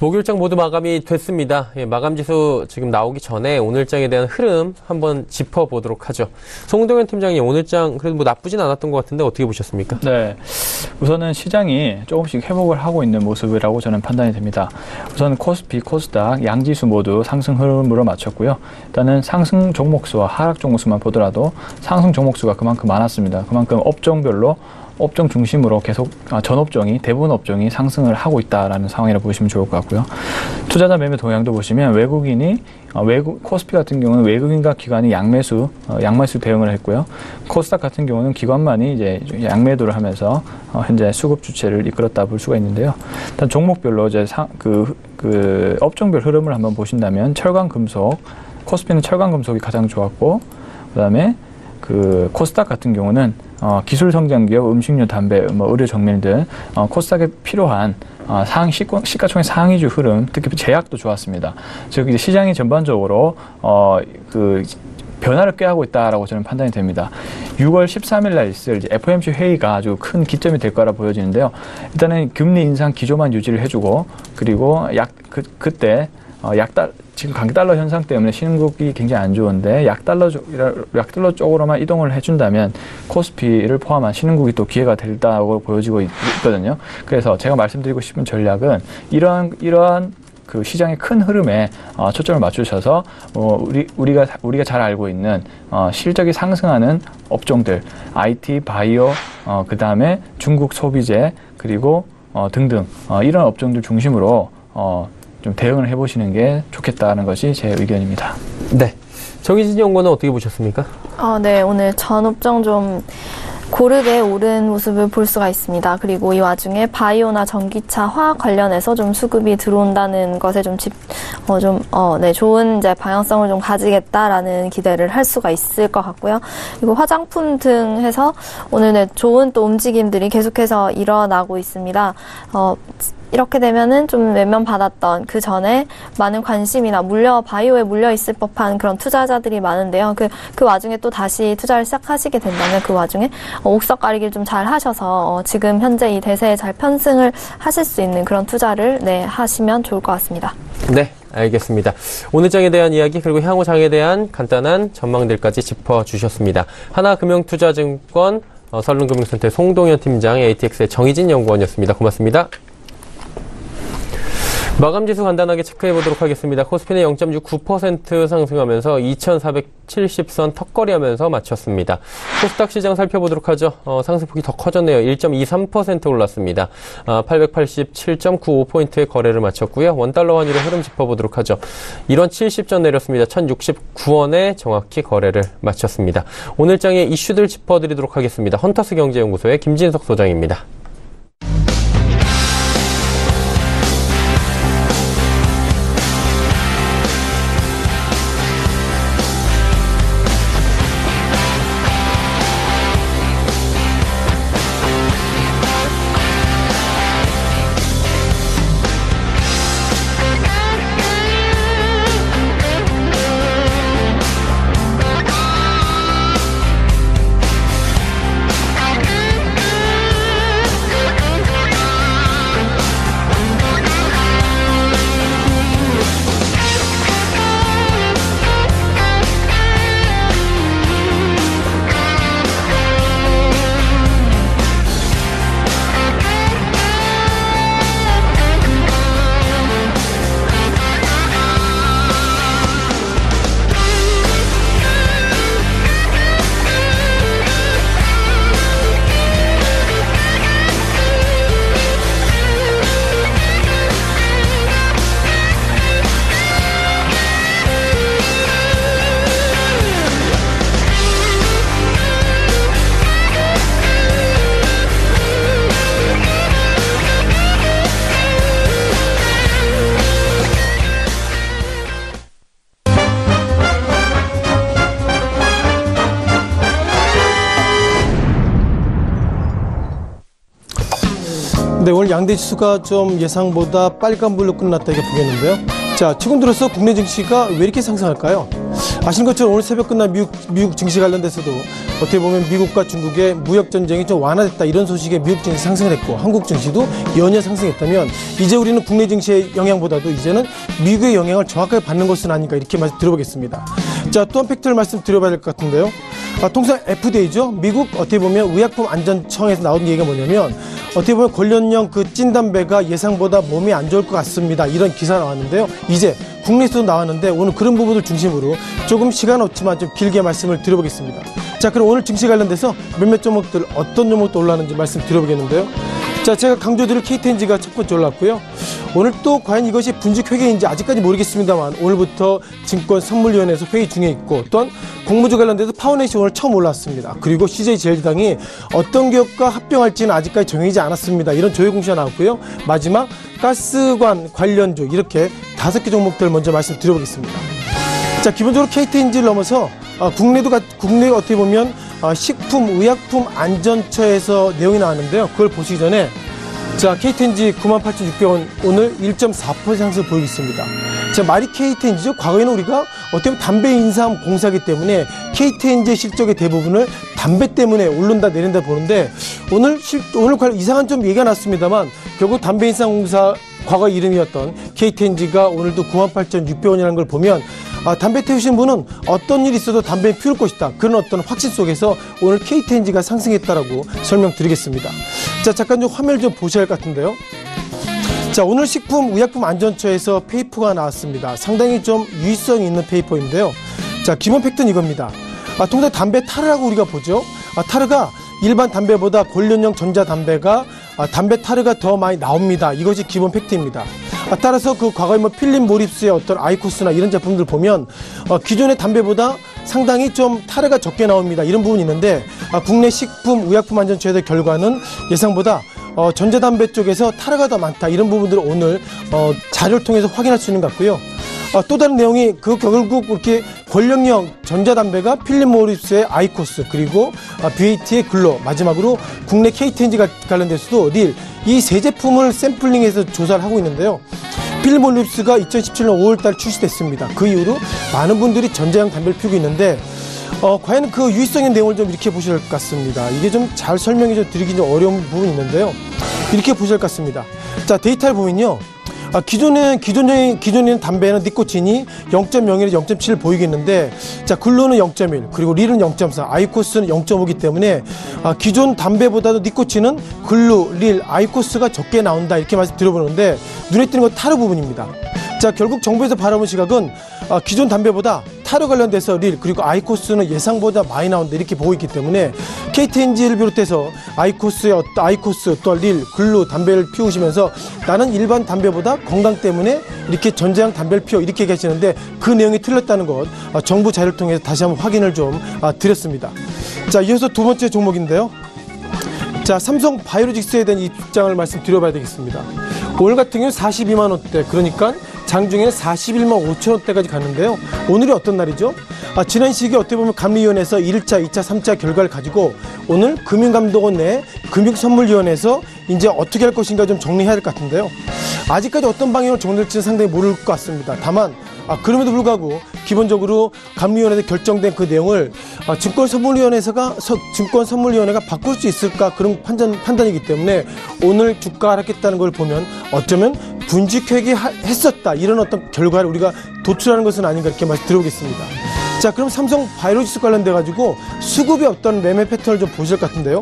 Speaker 2: 목요일장 모두 마감이 됐습니다. 마감지수 지금 나오기 전에 오늘장에 대한 흐름 한번 짚어보도록 하죠. 송동현 팀장님, 오늘장 그래도 뭐 나쁘진 않았던 것 같은데 어떻게 보셨습니까?
Speaker 4: 네, 우선은 시장이 조금씩 회복을 하고 있는 모습이라고 저는 판단이 됩니다. 우선 코스피, 코스닥, 양지수 모두 상승 흐름으로 마쳤고요. 일단은 상승 종목수와 하락 종목수만 보더라도 상승 종목수가 그만큼 많았습니다. 그만큼 업종별로 업종 중심으로 계속 전 업종이 대부분 업종이 상승을 하고 있다라는 상황이라고 보시면 좋을 것 같고요. 투자자 매매 동향도 보시면 외국인이 코스피 같은 경우는 외국인과 기관이 양매수 대응을 했고요. 코스닥 같은 경우는 기관만이 이제 양매도를 하면서 현재 수급 주체를 이끌었다 볼 수가 있는데요. 일단 종목별로 이제 그 업종별 흐름을 한번 보신다면 철강 금속, 코스피는 철강 금속이 가장 좋았고, 그다음에 그 코스닥 같은 경우는 기술 성장 기업, 음식료, 담배, 의료 정밀 등 코스닥에 필요한 시가총액 상위주 흐름, 특히 제약도 좋았습니다. 즉 이제 시장이 전반적으로 그 변화를 꾀하고 있다라고 저는 판단이 됩니다. 6월 13일 날 있을 이제 FOMC 회의가 아주 큰 기점이 될 거라 보여지는데요. 일단은 금리 인상 기조만 유지를 해주고, 그리고 그때 지금 강달러 현상 때문에 신흥국이 굉장히 안 좋은데 약달러 쪽으로만 이동을 해준다면 코스피를 포함한 신흥국이 또 기회가 될다고 보여지고 있거든요. 그래서 제가 말씀드리고 싶은 전략은 이러한 그 시장의 큰 흐름에 초점을 맞추셔서 우리가 잘 알고 있는 실적이 상승하는 업종들, IT, 바이오, 그 다음에 중국 소비재, 그리고 등등 이런 업종들 중심으로 좀 대응을 해보시는 게 좋겠다는 것이 제 의견입니다.
Speaker 2: 네. 정희진 연구원은 어떻게 보셨습니까?
Speaker 5: 네, 오늘 전 업종 좀 고르게 오른 모습을 볼 수가 있습니다. 그리고 이 와중에 바이오나 전기차, 화학 관련해서 좀 수급이 들어온다는 것에 좋은 이제 방향성을 좀 가지겠다라는 기대를 할 수가 있을 것 같고요. 그리고 화장품 등 해서 오늘 좋은 또 움직임들이 계속해서 일어나고 있습니다. 이렇게 되면은 좀 외면받았던 그 전에 많은 관심이나 바이오에 물려 있을 법한 그런 투자자들이 많은데요. 그 와중에 또 다시 투자를 시작하시게 된다면 그 와중에 옥석 가리기를 좀 잘 하셔서 지금 현재 이 대세에 잘 편승을 하실 수 있는 그런 투자를 하시면 좋을 것 같습니다.
Speaker 2: 네, 알겠습니다. 오늘 장에 대한 이야기 그리고 향후 장에 대한 간단한 전망들까지 짚어주셨습니다. 하나금융투자증권 설릉금융센터의 송동현 팀장, ATX의 정희진 연구원이었습니다. 고맙습니다. 마감지수 간단하게 체크해 보도록 하겠습니다. 코스피는 0.69% 상승하면서 2470선 턱걸이하면서 마쳤습니다. 코스닥 시장 살펴보도록 하죠. 상승폭이 더 커졌네요. 1.23% 올랐습니다. 887.95포인트의 거래를 마쳤고요. 원달러 환율의 흐름 짚어보도록 하죠. 1원 70전 내렸습니다. 1069원에 정확히 거래를 마쳤습니다. 오늘 장의 이슈들 짚어드리도록 하겠습니다. 헌터스 경제연구소의 김진석 소장입니다.
Speaker 6: 네, 오늘 양대 지수가 좀 예상보다 빨간불로 끝났다 이렇게 보겠는데요. 자, 최근 들어서 국내 증시가 왜 이렇게 상승할까요? 아시는 것처럼 오늘 새벽 끝난 미국 증시 관련돼서도 어떻게 보면 미국과 중국의 무역 전쟁이 좀 완화됐다 이런 소식에 미국 증시 상승을 했고 한국 증시도 연이어 상승했다면 이제 우리는 국내 증시의 영향보다도 이제는 미국의 영향을 정확하게 받는 것은 아닌가 이렇게 말씀 드려보겠습니다. 자, 또 한 팩트를 말씀드려봐야 될 것 같은데요. 통상 FDA죠. 미국 어떻게 보면 의약품 안전청에서 나온 얘기가 뭐냐면 어떻게 보면 관련형 그 찐담배가 예상보다 몸에 안 좋을 것 같습니다. 이런 기사 나왔는데요. 이제 국내에서도 나왔는데 오늘 그런 부분을 중심으로 조금 시간 없지만 좀 길게 말씀을 드려보겠습니다. 자, 그럼 오늘 증시 관련돼서 몇몇 종목들 어떤 종목도 올라왔는지 말씀드려보겠는데요. 자, 제가 강조드릴 KTNG가 첫 번째 올랐고요. 오늘 또 과연 이것이 분식 회계인지 아직까지 모르겠습니다만 오늘부터 증권선물위원회에서 회의 중에 있고 또한 공모주 관련돼서 파워넷이 오늘 처음 올랐습니다. 그리고 CJ제일제당이 어떤 기업과 합병할지는 아직까지 정해지지 않았습니다. 이런 조회 공시가 나왔고요. 마지막 가스관 관련주 이렇게 5개 종목들 먼저 말씀드려보겠습니다. 자, 기본적으로 KTNG를 넘어서 국내 어떻게 보면 식품, 의약품 안전처에서 내용이 나왔는데요. 그걸 보시기 전에 자, KTNG 98,600원 오늘 1.4% 상승을 보이고 있습니다. 자, 말이 KTNG죠. 과거에는 우리가 어떻게 보면 담배 인삼 공사기 때문에 KTNG의 실적의 대부분을 담배 때문에 오른다 내린다 보는데 오늘 관련 이상한 좀 얘기가 났습니다만 결국 담배 인삼 공사 과거 이름이었던 KTNG가 오늘도 98,600원이라는 걸 보면 담배 태우신 분은 어떤 일이 있어도 담배 피울 것이다. 그런 어떤 확신 속에서 오늘 KTNG가 상승했다라고 설명드리겠습니다. 자, 잠깐 좀 화면을 좀 보셔야 할 것 같은데요. 자, 오늘 식품의약품안전처에서 페이퍼가 나왔습니다. 상당히 좀 유의성이 있는 페이퍼인데요. 자, 기본 팩트는 이겁니다. 통상 담배 타르라고 우리가 보죠. 타르가 일반 담배보다 관련형 전자담배가 담배 타르가 더 많이 나옵니다. 이것이 기본 팩트입니다. 따라서 그 과거에 필립 모리스의 어떤 아이코스나 이런 제품들 보면 기존의 담배보다 상당히 좀 타르가 적게 나옵니다. 이런 부분이 있는데 국내 식품의약품안전처의 결과는 예상보다 전자담배 쪽에서 타르가 더 많다. 이런 부분들을 오늘 자료를 통해서 확인할 수 있는 것 같고요. 또 다른 내용이 결국 이렇게 권력형 전자담배가 필립 모리스의 아이코스 그리고 BAT의 글로 마지막으로 국내 KTNG 관련돼서도 릴 이 세 제품을 샘플링해서 조사를 하고 있는데요. 필립 모리스가 2017년 5월달 출시됐습니다. 그 이후로 많은 분들이 전자형 담배를 피우고 있는데 과연 그 유의성의 내용을 좀 이렇게 보셔야 할 것 같습니다. 이게 좀 잘 설명해 드리기 좀 어려운 부분이 있는데요. 이렇게 보셔야 할 것 같습니다. 자, 데이터를 보면요. 기존에는 담배는 니코틴이 0.01에서 0.7 보이겠는데, 자, 글루는 0.1, 그리고 릴은 0.4, 아이코스는 0.5이기 때문에 기존 담배보다도 니코틴은 글루, 릴, 아이코스가 적게 나온다 이렇게 말씀 드려보는데 눈에 띄는 건 타르 부분입니다. 자, 결국 정부에서 바라본 시각은 기존 담배보다 타르 관련돼서 릴 그리고 아이코스는 예상보다 많이 나온다 이렇게 보고 있기 때문에 KT&G를 비롯해서 아이코스 또 릴, 글루 담배를 피우시면서 나는 일반 담배보다 건강 때문에 이렇게 전자형 담배를 피워 이렇게 얘기하시는데 그 내용이 틀렸다는 것 정부 자료를 통해서 다시 한번 확인을 좀 드렸습니다. 자, 이어서 두 번째 종목인데요. 자, 삼성 바이오로직스에 대한 입장을 말씀드려봐야 되겠습니다. 오늘 같은 경우는 42만 원대, 그러니까 장중에는 41만 5천 원대까지 갔는데요. 오늘이 어떤 날이죠? 지난 시기에 어떻게 보면 감리위원회에서 1차, 2차, 3차 결과를 가지고 오늘 금융감독원 내 금융선물위원회에서 이제 어떻게 할 것인가 좀 정리해야 될 것 같은데요. 아직까지 어떤 방향으로 정리될지는 상당히 모를 것 같습니다. 다만 그럼에도 불구하고 기본적으로 감리위원회에서 결정된 그 내용을 증권선물위원회가 바꿀 수 있을까 그런 판단이기 때문에 오늘 주가 하락했다는 걸 보면 어쩌면 분식회계했었다 이런 어떤 결과를 우리가 도출하는 것은 아닌가 이렇게 말씀 드려보겠습니다. 자, 그럼 삼성 바이오로직스 관련돼 가지고 수급의 어떤 매매 패턴을 좀 보실 것 같은데요.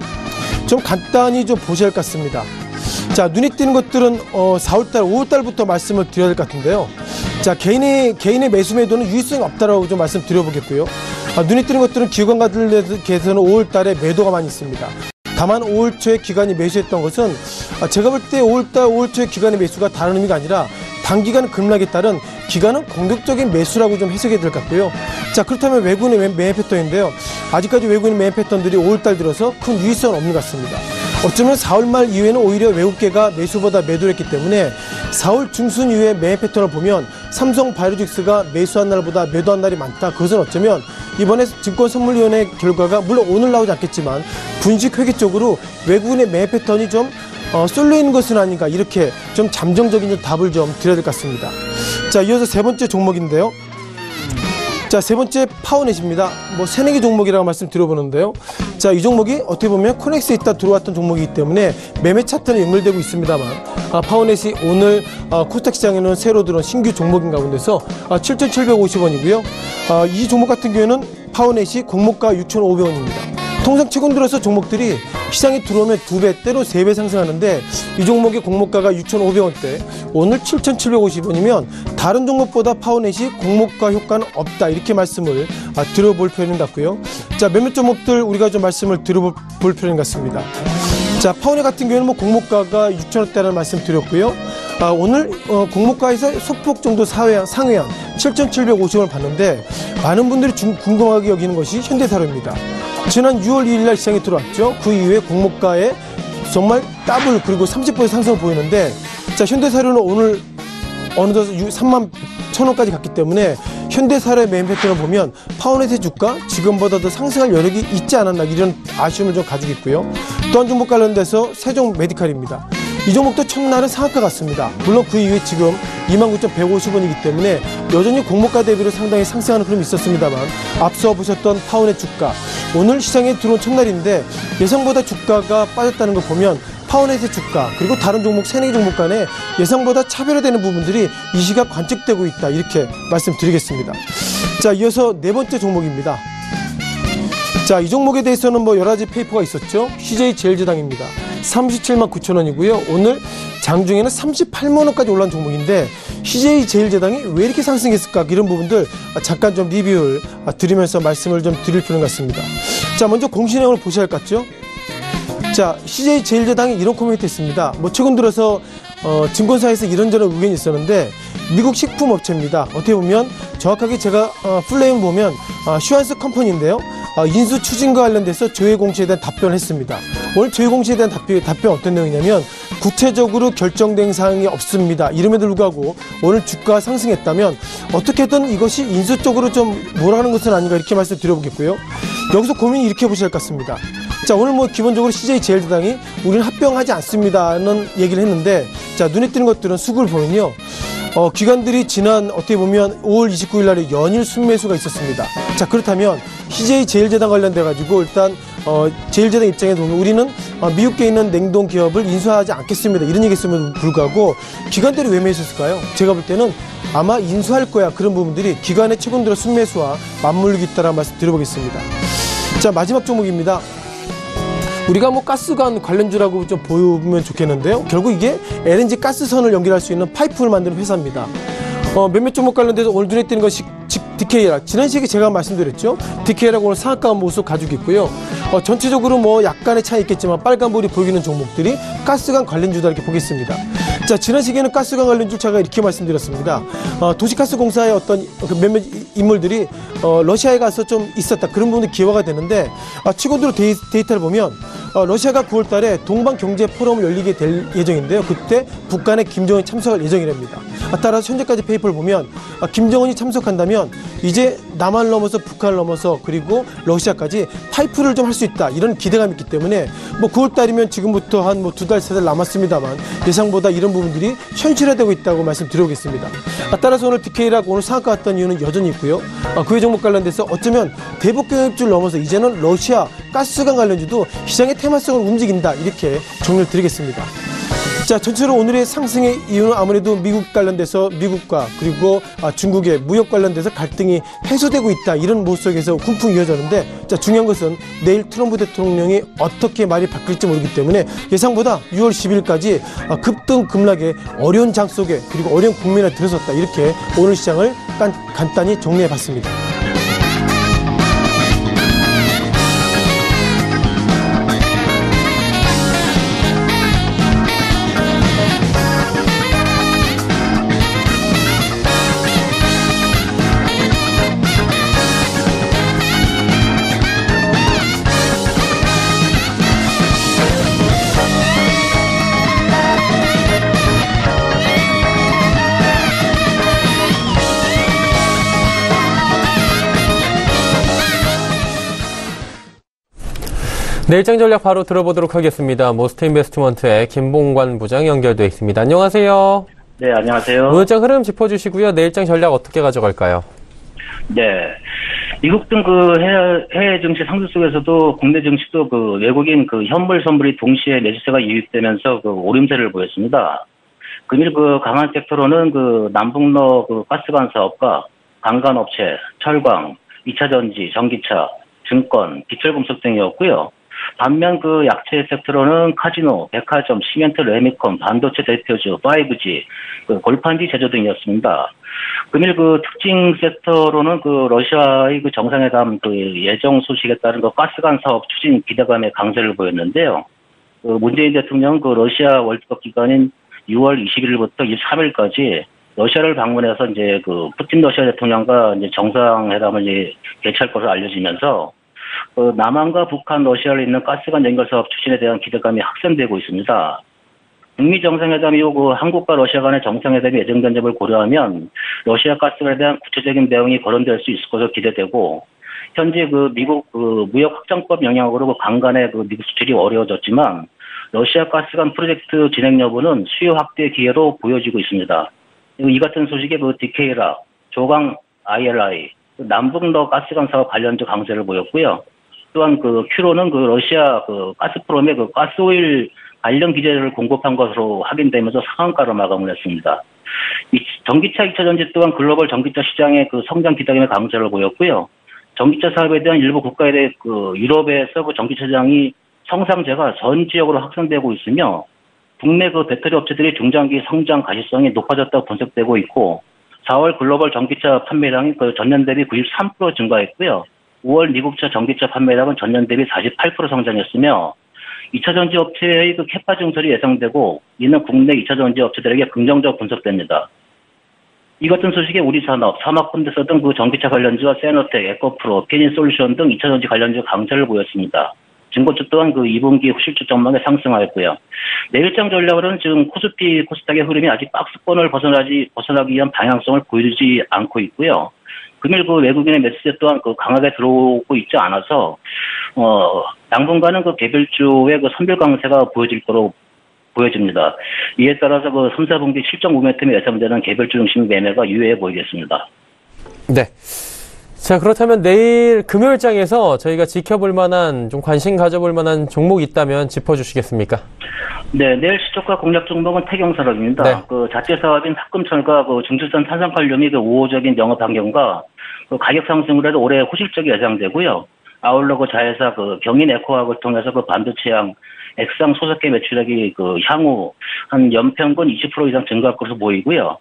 Speaker 6: 좀 간단히 좀 보셔야 할 것 같습니다. 자, 눈에 띄는 것들은 4월달, 5월달부터 말씀을 드려야 될 것 같은데요. 자, 개인의 매수 매도는 유의성이 없다라고 좀 말씀드려보겠고요. 눈에 띄는 것들은 기관가들께서는 5월달에 매도가 많이 있습니다. 다만 5월 초에 기관이 매수했던 것은 제가 볼 때 5월 초에 기관의 매수가 다른 의미가 아니라 단기간 급락에 따른 기관은 공격적인 매수라고 좀 해석해야 될 것 같고요. 자, 그렇다면 외국인의 매매 패턴인데요. 아직까지 외국인의 매매 패턴들이 5월달 들어서 큰 유의성은 없는 것 같습니다. 어쩌면 4월 말 이후에는 오히려 외국계가 매수보다 매도를 했기 때문에 4월 중순 이후에 매매 패턴을 보면 삼성 바이오로직스가 매수한 날보다 매도한 날이 많다. 그것은 어쩌면 이번에 증권선물위원회 결과가 물론 오늘 나오지 않겠지만 분식회계 쪽으로 외국인의 매매 패턴이 좀 쏠려 있는 것은 아닌가 이렇게 좀 잠정적인 답을 좀 드려야 될 것 같습니다. 자, 이어서 세 번째 종목인데요. 자, 세 번째 파워넷입니다. 세네 개 종목이라고 말씀 드려보는데요. 자, 이 종목이 어떻게 보면 코넥스에 있다 들어왔던 종목이기 때문에 매매 차트는 연결되고 있습니다만 파워넷이 오늘 코스닥 시장에는 새로 들어온 신규 종목인 가운데서 7,750원이고요. 이 종목 같은 경우에는 파워넷이 공모가 6,500원입니다. 통상 최근 들어서 종목들이 시장에 들어오면 2배, 때로 3배 상승하는데 이 종목의 공모가가 6,500원대, 오늘 7,750원이면 다른 종목보다 파워넷이 공모가 효과는 없다 이렇게 말씀을 드려볼 필요는 같고요. 자, 몇몇 종목들 우리가 좀 말씀을 드려볼 필요는 같습니다. 자, 파워넷 같은 경우는 공모가가 6,000원대라는 말씀 드렸고요. 오늘 공모가에서 소폭 정도 상회한 7,750원을 봤는데 많은 분들이 궁금하게 여기는 것이 현대사료입니다. 지난 6월 2일 날 시장에 들어왔죠. 그 이후에 공모가에 정말 더블 그리고 30% 상승을 보이는데 자, 현대사료는 오늘 어느덧 31,000원까지 갔기 때문에 현대사료의 매매 패턴을 보면 파워넷의 주가 지금보다 더 상승할 여력이 있지 않았나 이런 아쉬움을 좀 가지고 있고요. 또 한 종목 관련돼서 세종 메디칼입니다. 이 종목도 첫날은 상한가 같습니다. 물론 그 이후에 지금 29,150원이기 때문에 여전히 공모가 대비로 상당히 상승하는 흐름이 있었습니다만 앞서 보셨던 파워넷 주가 오늘 시장에 들어온 첫날인데 예상보다 주가가 빠졌다는 걸 보면 파워넷의 주가 그리고 다른 종목 3개 종목 간에 예상보다 차별화되는 부분들이 이 시각 관측되고 있다 이렇게 말씀드리겠습니다. 자, 이어서 네 번째 종목입니다. 자, 이 종목에 대해서는 여러 가지 페이퍼가 있었죠. CJ제일제당입니다. 37만 9천원이고요. 오늘 장중에는 38만 원까지 올라온 종목인데 CJ제일제당이 왜 이렇게 상승했을까 이런 부분들 잠깐 좀 리뷰를 드리면서 말씀을 좀 드릴 필요가 있습니다. 자, 먼저 공시 내용을 보셔야 할 것 같죠. 자, CJ제일제당이 이런 코멘트 했습니다. 최근 들어서 증권사에서 이런저런 의견이 있었는데 미국 식품업체입니다. 어떻게 보면 정확하게 제가 풀네임 보면 슈안스 컴퍼니인데요. 인수 추진과 관련돼서 조회 공시에 대한 답변을 했습니다. 오늘 조회 공시에 대한 답변 어떤 내용이냐면 구체적으로 결정된 사항이 없습니다. 이름에도 불구하고 오늘 주가가 상승했다면 어떻게든 이것이 인수 쪽으로 좀 몰아가는 것은 아닌가 이렇게 말씀드려보겠고요. 여기서 고민이 이렇게 보셔야 할 것 같습니다. 자, 오늘 기본적으로 CJ제일제당이 우리는 합병하지 않습니다는 얘기를 했는데 자, 눈에 띄는 것들은 수급을 보면요. 기관들이 지난 어떻게 보면 5월 29일 날에 연일 순매수가 있었습니다. 자, 그렇다면 CJ제일제당 관련돼 가지고 일단 제1제당 입장에 보면 우리는 미국에 있는 냉동 기업을 인수하지 않겠습니다. 이런 얘기했음에도 불구하고 기관들이 왜 매수했을까요? 제가 볼 때는 아마 인수할 거야. 그런 부분들이 기관의 최근 들어 순매수와 맞물리고 있다는 말씀 드려보겠습니다. 자, 마지막 종목입니다. 우리가 뭐 가스관 관련주라고 좀 보면 좋겠는데요. 결국 이게 LNG 가스선을 연결할 수 있는 파이프를 만드는 회사입니다. 몇몇 종목 관련돼서 오늘 눈에 띄는 것이 DK라. 지난 시기에 제가 말씀드렸죠. DK라고 오늘 상한가 모습 가지고 있고요. 전체적으로 뭐 약간의 차이 있겠지만 빨간불이 보이는 종목들이 가스관 관련주다 이렇게 보겠습니다. 자, 지난 시기에는 가스관 관련주 제가 이렇게 말씀드렸습니다. 도시가스공사의 어떤 몇몇 인물들이 러시아에 가서 좀 있었다. 그런 부분이 기여가 되는데 최근으로 데이터를 보면 러시아가 9월 달에 동방경제포럼을 열리게 될 예정인데요. 그때 북한의 김정은이 참석할 예정이랍니다. 따라서 현재까지 페이퍼를 보면 김정은이 참석한다면 이제 남한을 넘어서 북한을 넘어서 그리고 러시아까지 파이프를 좀 할 수 있다. 이런 기대감이 있기 때문에 뭐 9월 달이면 지금부터 한 뭐 2달, 3달 남았습니다만 예상보다 이런 부분들이 현실화되고 있다고 말씀드려보겠습니다. 따라서 오늘 DK락 오늘 상한가 갔던 이유는 여전히 있고요. 그 외 종목 관련돼서 어쩌면 대북경협주를 넘어서 이제는 러시아 가스관 관련주도 시장의 테마성을 움직인다. 이렇게 정리를 드리겠습니다. 자, 전체로 오늘의 상승의 이유는 아무래도 미국 관련돼서 미국과 그리고 중국의 무역 관련돼서 갈등이 해소되고 있다. 이런 모습 속에서 훈풍이 이어졌는데, 자, 중요한 것은 내일 트럼프 대통령이 어떻게 말이 바뀔지 모르기 때문에 예상보다 6월 10일까지 급등 급락의 어려운 장 속에 그리고 어려운 국면에 들어섰다. 이렇게 오늘 시장을 간단히 정리해 봤습니다.
Speaker 2: 내일장 전략 바로 들어보도록 하겠습니다. 모스트인베스트먼트의 김봉관 부장 연결되어 있습니다. 안녕하세요.
Speaker 7: 네, 안녕하세요.
Speaker 2: 오늘장 흐름 짚어주시고요. 내일장 전략 어떻게 가져갈까요?
Speaker 7: 네. 미국 등 해외 증시 상승 속에서도 국내 증시도 외국인 현물 선물이 동시에 매수세가 유입되면서 오름세를 보였습니다. 금일 강한 섹터로는 남북로 가스관 사업과 강간업체, 철강, 2차 전지, 전기차, 증권, 비철금속 등이었고요. 반면 약체 섹터로는 카지노, 백화점, 시멘트, 레미콘, 반도체 대표주, 5G, 골판지 제조 등이었습니다. 금일 특징 섹터로는 러시아의 정상회담 예정 소식에 따른 가스관 사업 추진 기대감의 강세를 보였는데요. 문재인 대통령 러시아 월드컵 기간인 6월 21일부터 23일까지 러시아를 방문해서 이제 푸틴 러시아 대통령과 이제 정상회담을 이제 개최할 것으로 알려지면서 남한과 북한, 러시아를 잇는 가스관 연결 사업 추진에 대한 기대감이 확산되고 있습니다. 북미 정상회담 이후 한국과 러시아 간의 정상회담이 예정된 점을 고려하면 러시아 가스관에 대한 구체적인 내용이 거론될 수 있을 것으로 기대되고, 현재 미국 무역 확장법 영향으로 간간의 미국 수출이 어려워졌지만 러시아 가스관 프로젝트 진행 여부는 수요 확대 기회로 보여지고 있습니다. 이 같은 소식에 DK라, 조강 ILI, 남북러 가스관 사업 관련주 강세를 보였고요. 또한 큐로는 러시아 가스프롬의 가스오일 관련 기재를 공급한 것으로 확인되면서 상한가로 마감을 했습니다. 전기차 2차 전지 또한 글로벌 전기차 시장의 성장 기대감의 강세를 보였고요. 전기차 사업에 대한 일부 국가에 대해 유럽에서 전기차 시장이 성장세가 전 지역으로 확산되고 있으며, 국내 배터리 업체들이 중장기 성장 가시성이 높아졌다고 분석되고 있고, 4월 글로벌 전기차 판매량이 전년 대비 93% 증가했고요. 5월 미국차 전기차 판매량은 전년 대비 48% 성장했으며, 2차 전지 업체의 캐파 증설이 예상되고, 이는 국내 2차 전지 업체들에게 긍정적 분석됩니다. 이 같은 소식에 우리산업, 사막펀드서 등 전기차 관련주와 세노텍, 에코프로, 피니솔루션 등 2차 전지 관련주 강세를 보였습니다. 증권주 또한 2분기 실적 전망에 상승하였고요. 내일장 전략으로는 지금 코스피, 코스닥의 흐름이 아직 박스권을 벗어나기 위한 방향성을 보여주지 않고 있고요. 금일 외국인의 매수세 또한 강하게 들어오고 있지 않아서 당분간은 개별주의 선별 강세가 보여질 거로 보여집니다. 이에 따라서 3, 4분기 실적 모멘텀이 예상되는 개별주 중심 매매가 유효해 보이겠습니다.
Speaker 2: 네. 자, 그렇다면 내일 금요일장에서 저희가 지켜볼 만한, 좀 관심 가져볼 만한 종목이 있다면 짚어주시겠습니까?
Speaker 7: 네, 내일 시초가 공략 종목은 태경산업입니다.
Speaker 2: 네.
Speaker 7: 그 자체 사업인 합금철과 그 중수산 탄산칼륨이 그 우호적인 영업 환경과 그 가격 상승으로 해도 올해 호실적이 예상되고요. 아울러 그 자회사 그 경인 에코학을 통해서 그 반도체양 액상 소속계 매출액이 그 향후 한 연평균 20% 이상 증가할 것으로 보이고요.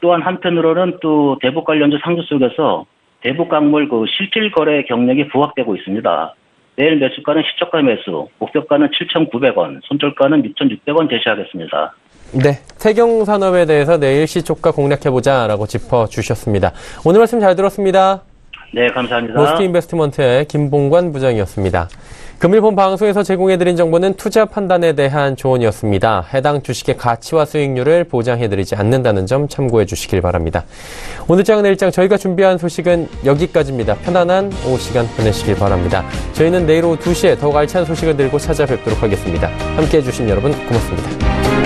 Speaker 7: 또한 한편으로는 또 대북 관련주 상승 속에서 대북 광물 그 실질 거래 경력이 부각되고 있습니다. 내일 매수가는 시초가 매수, 목표가는 7,900원, 손절가는 6,600원 제시하겠습니다.
Speaker 2: 네, 태경산업에 대해서 내일 시초가 공략해보자라고 짚어주셨습니다. 오늘 말씀 잘 들었습니다.
Speaker 7: 네, 감사합니다.
Speaker 2: 로스트인베스트먼트의 김봉관 부장이었습니다. 금일 본 방송에서 제공해드린 정보는 투자 판단에 대한 조언이었습니다. 해당 주식의 가치와 수익률을 보장해드리지 않는다는 점 참고해 주시길 바랍니다. 오늘 장은 내일장 저희가 준비한 소식은 여기까지입니다. 편안한 오후 시간 보내시길 바랍니다. 저희는 내일 오후 2시에 더욱 알찬 소식을 들고 찾아뵙도록 하겠습니다. 함께해 주신 여러분 고맙습니다.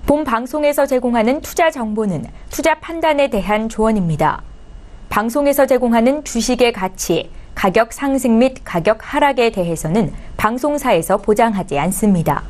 Speaker 1: 본 방송에서 제공하는 투자 정보는 투자 판단에 대한 조언입니다. 방송에서 제공하는 주식의 가치, 가격 상승 및 가격 하락에 대해서는 방송사에서 보장하지 않습니다.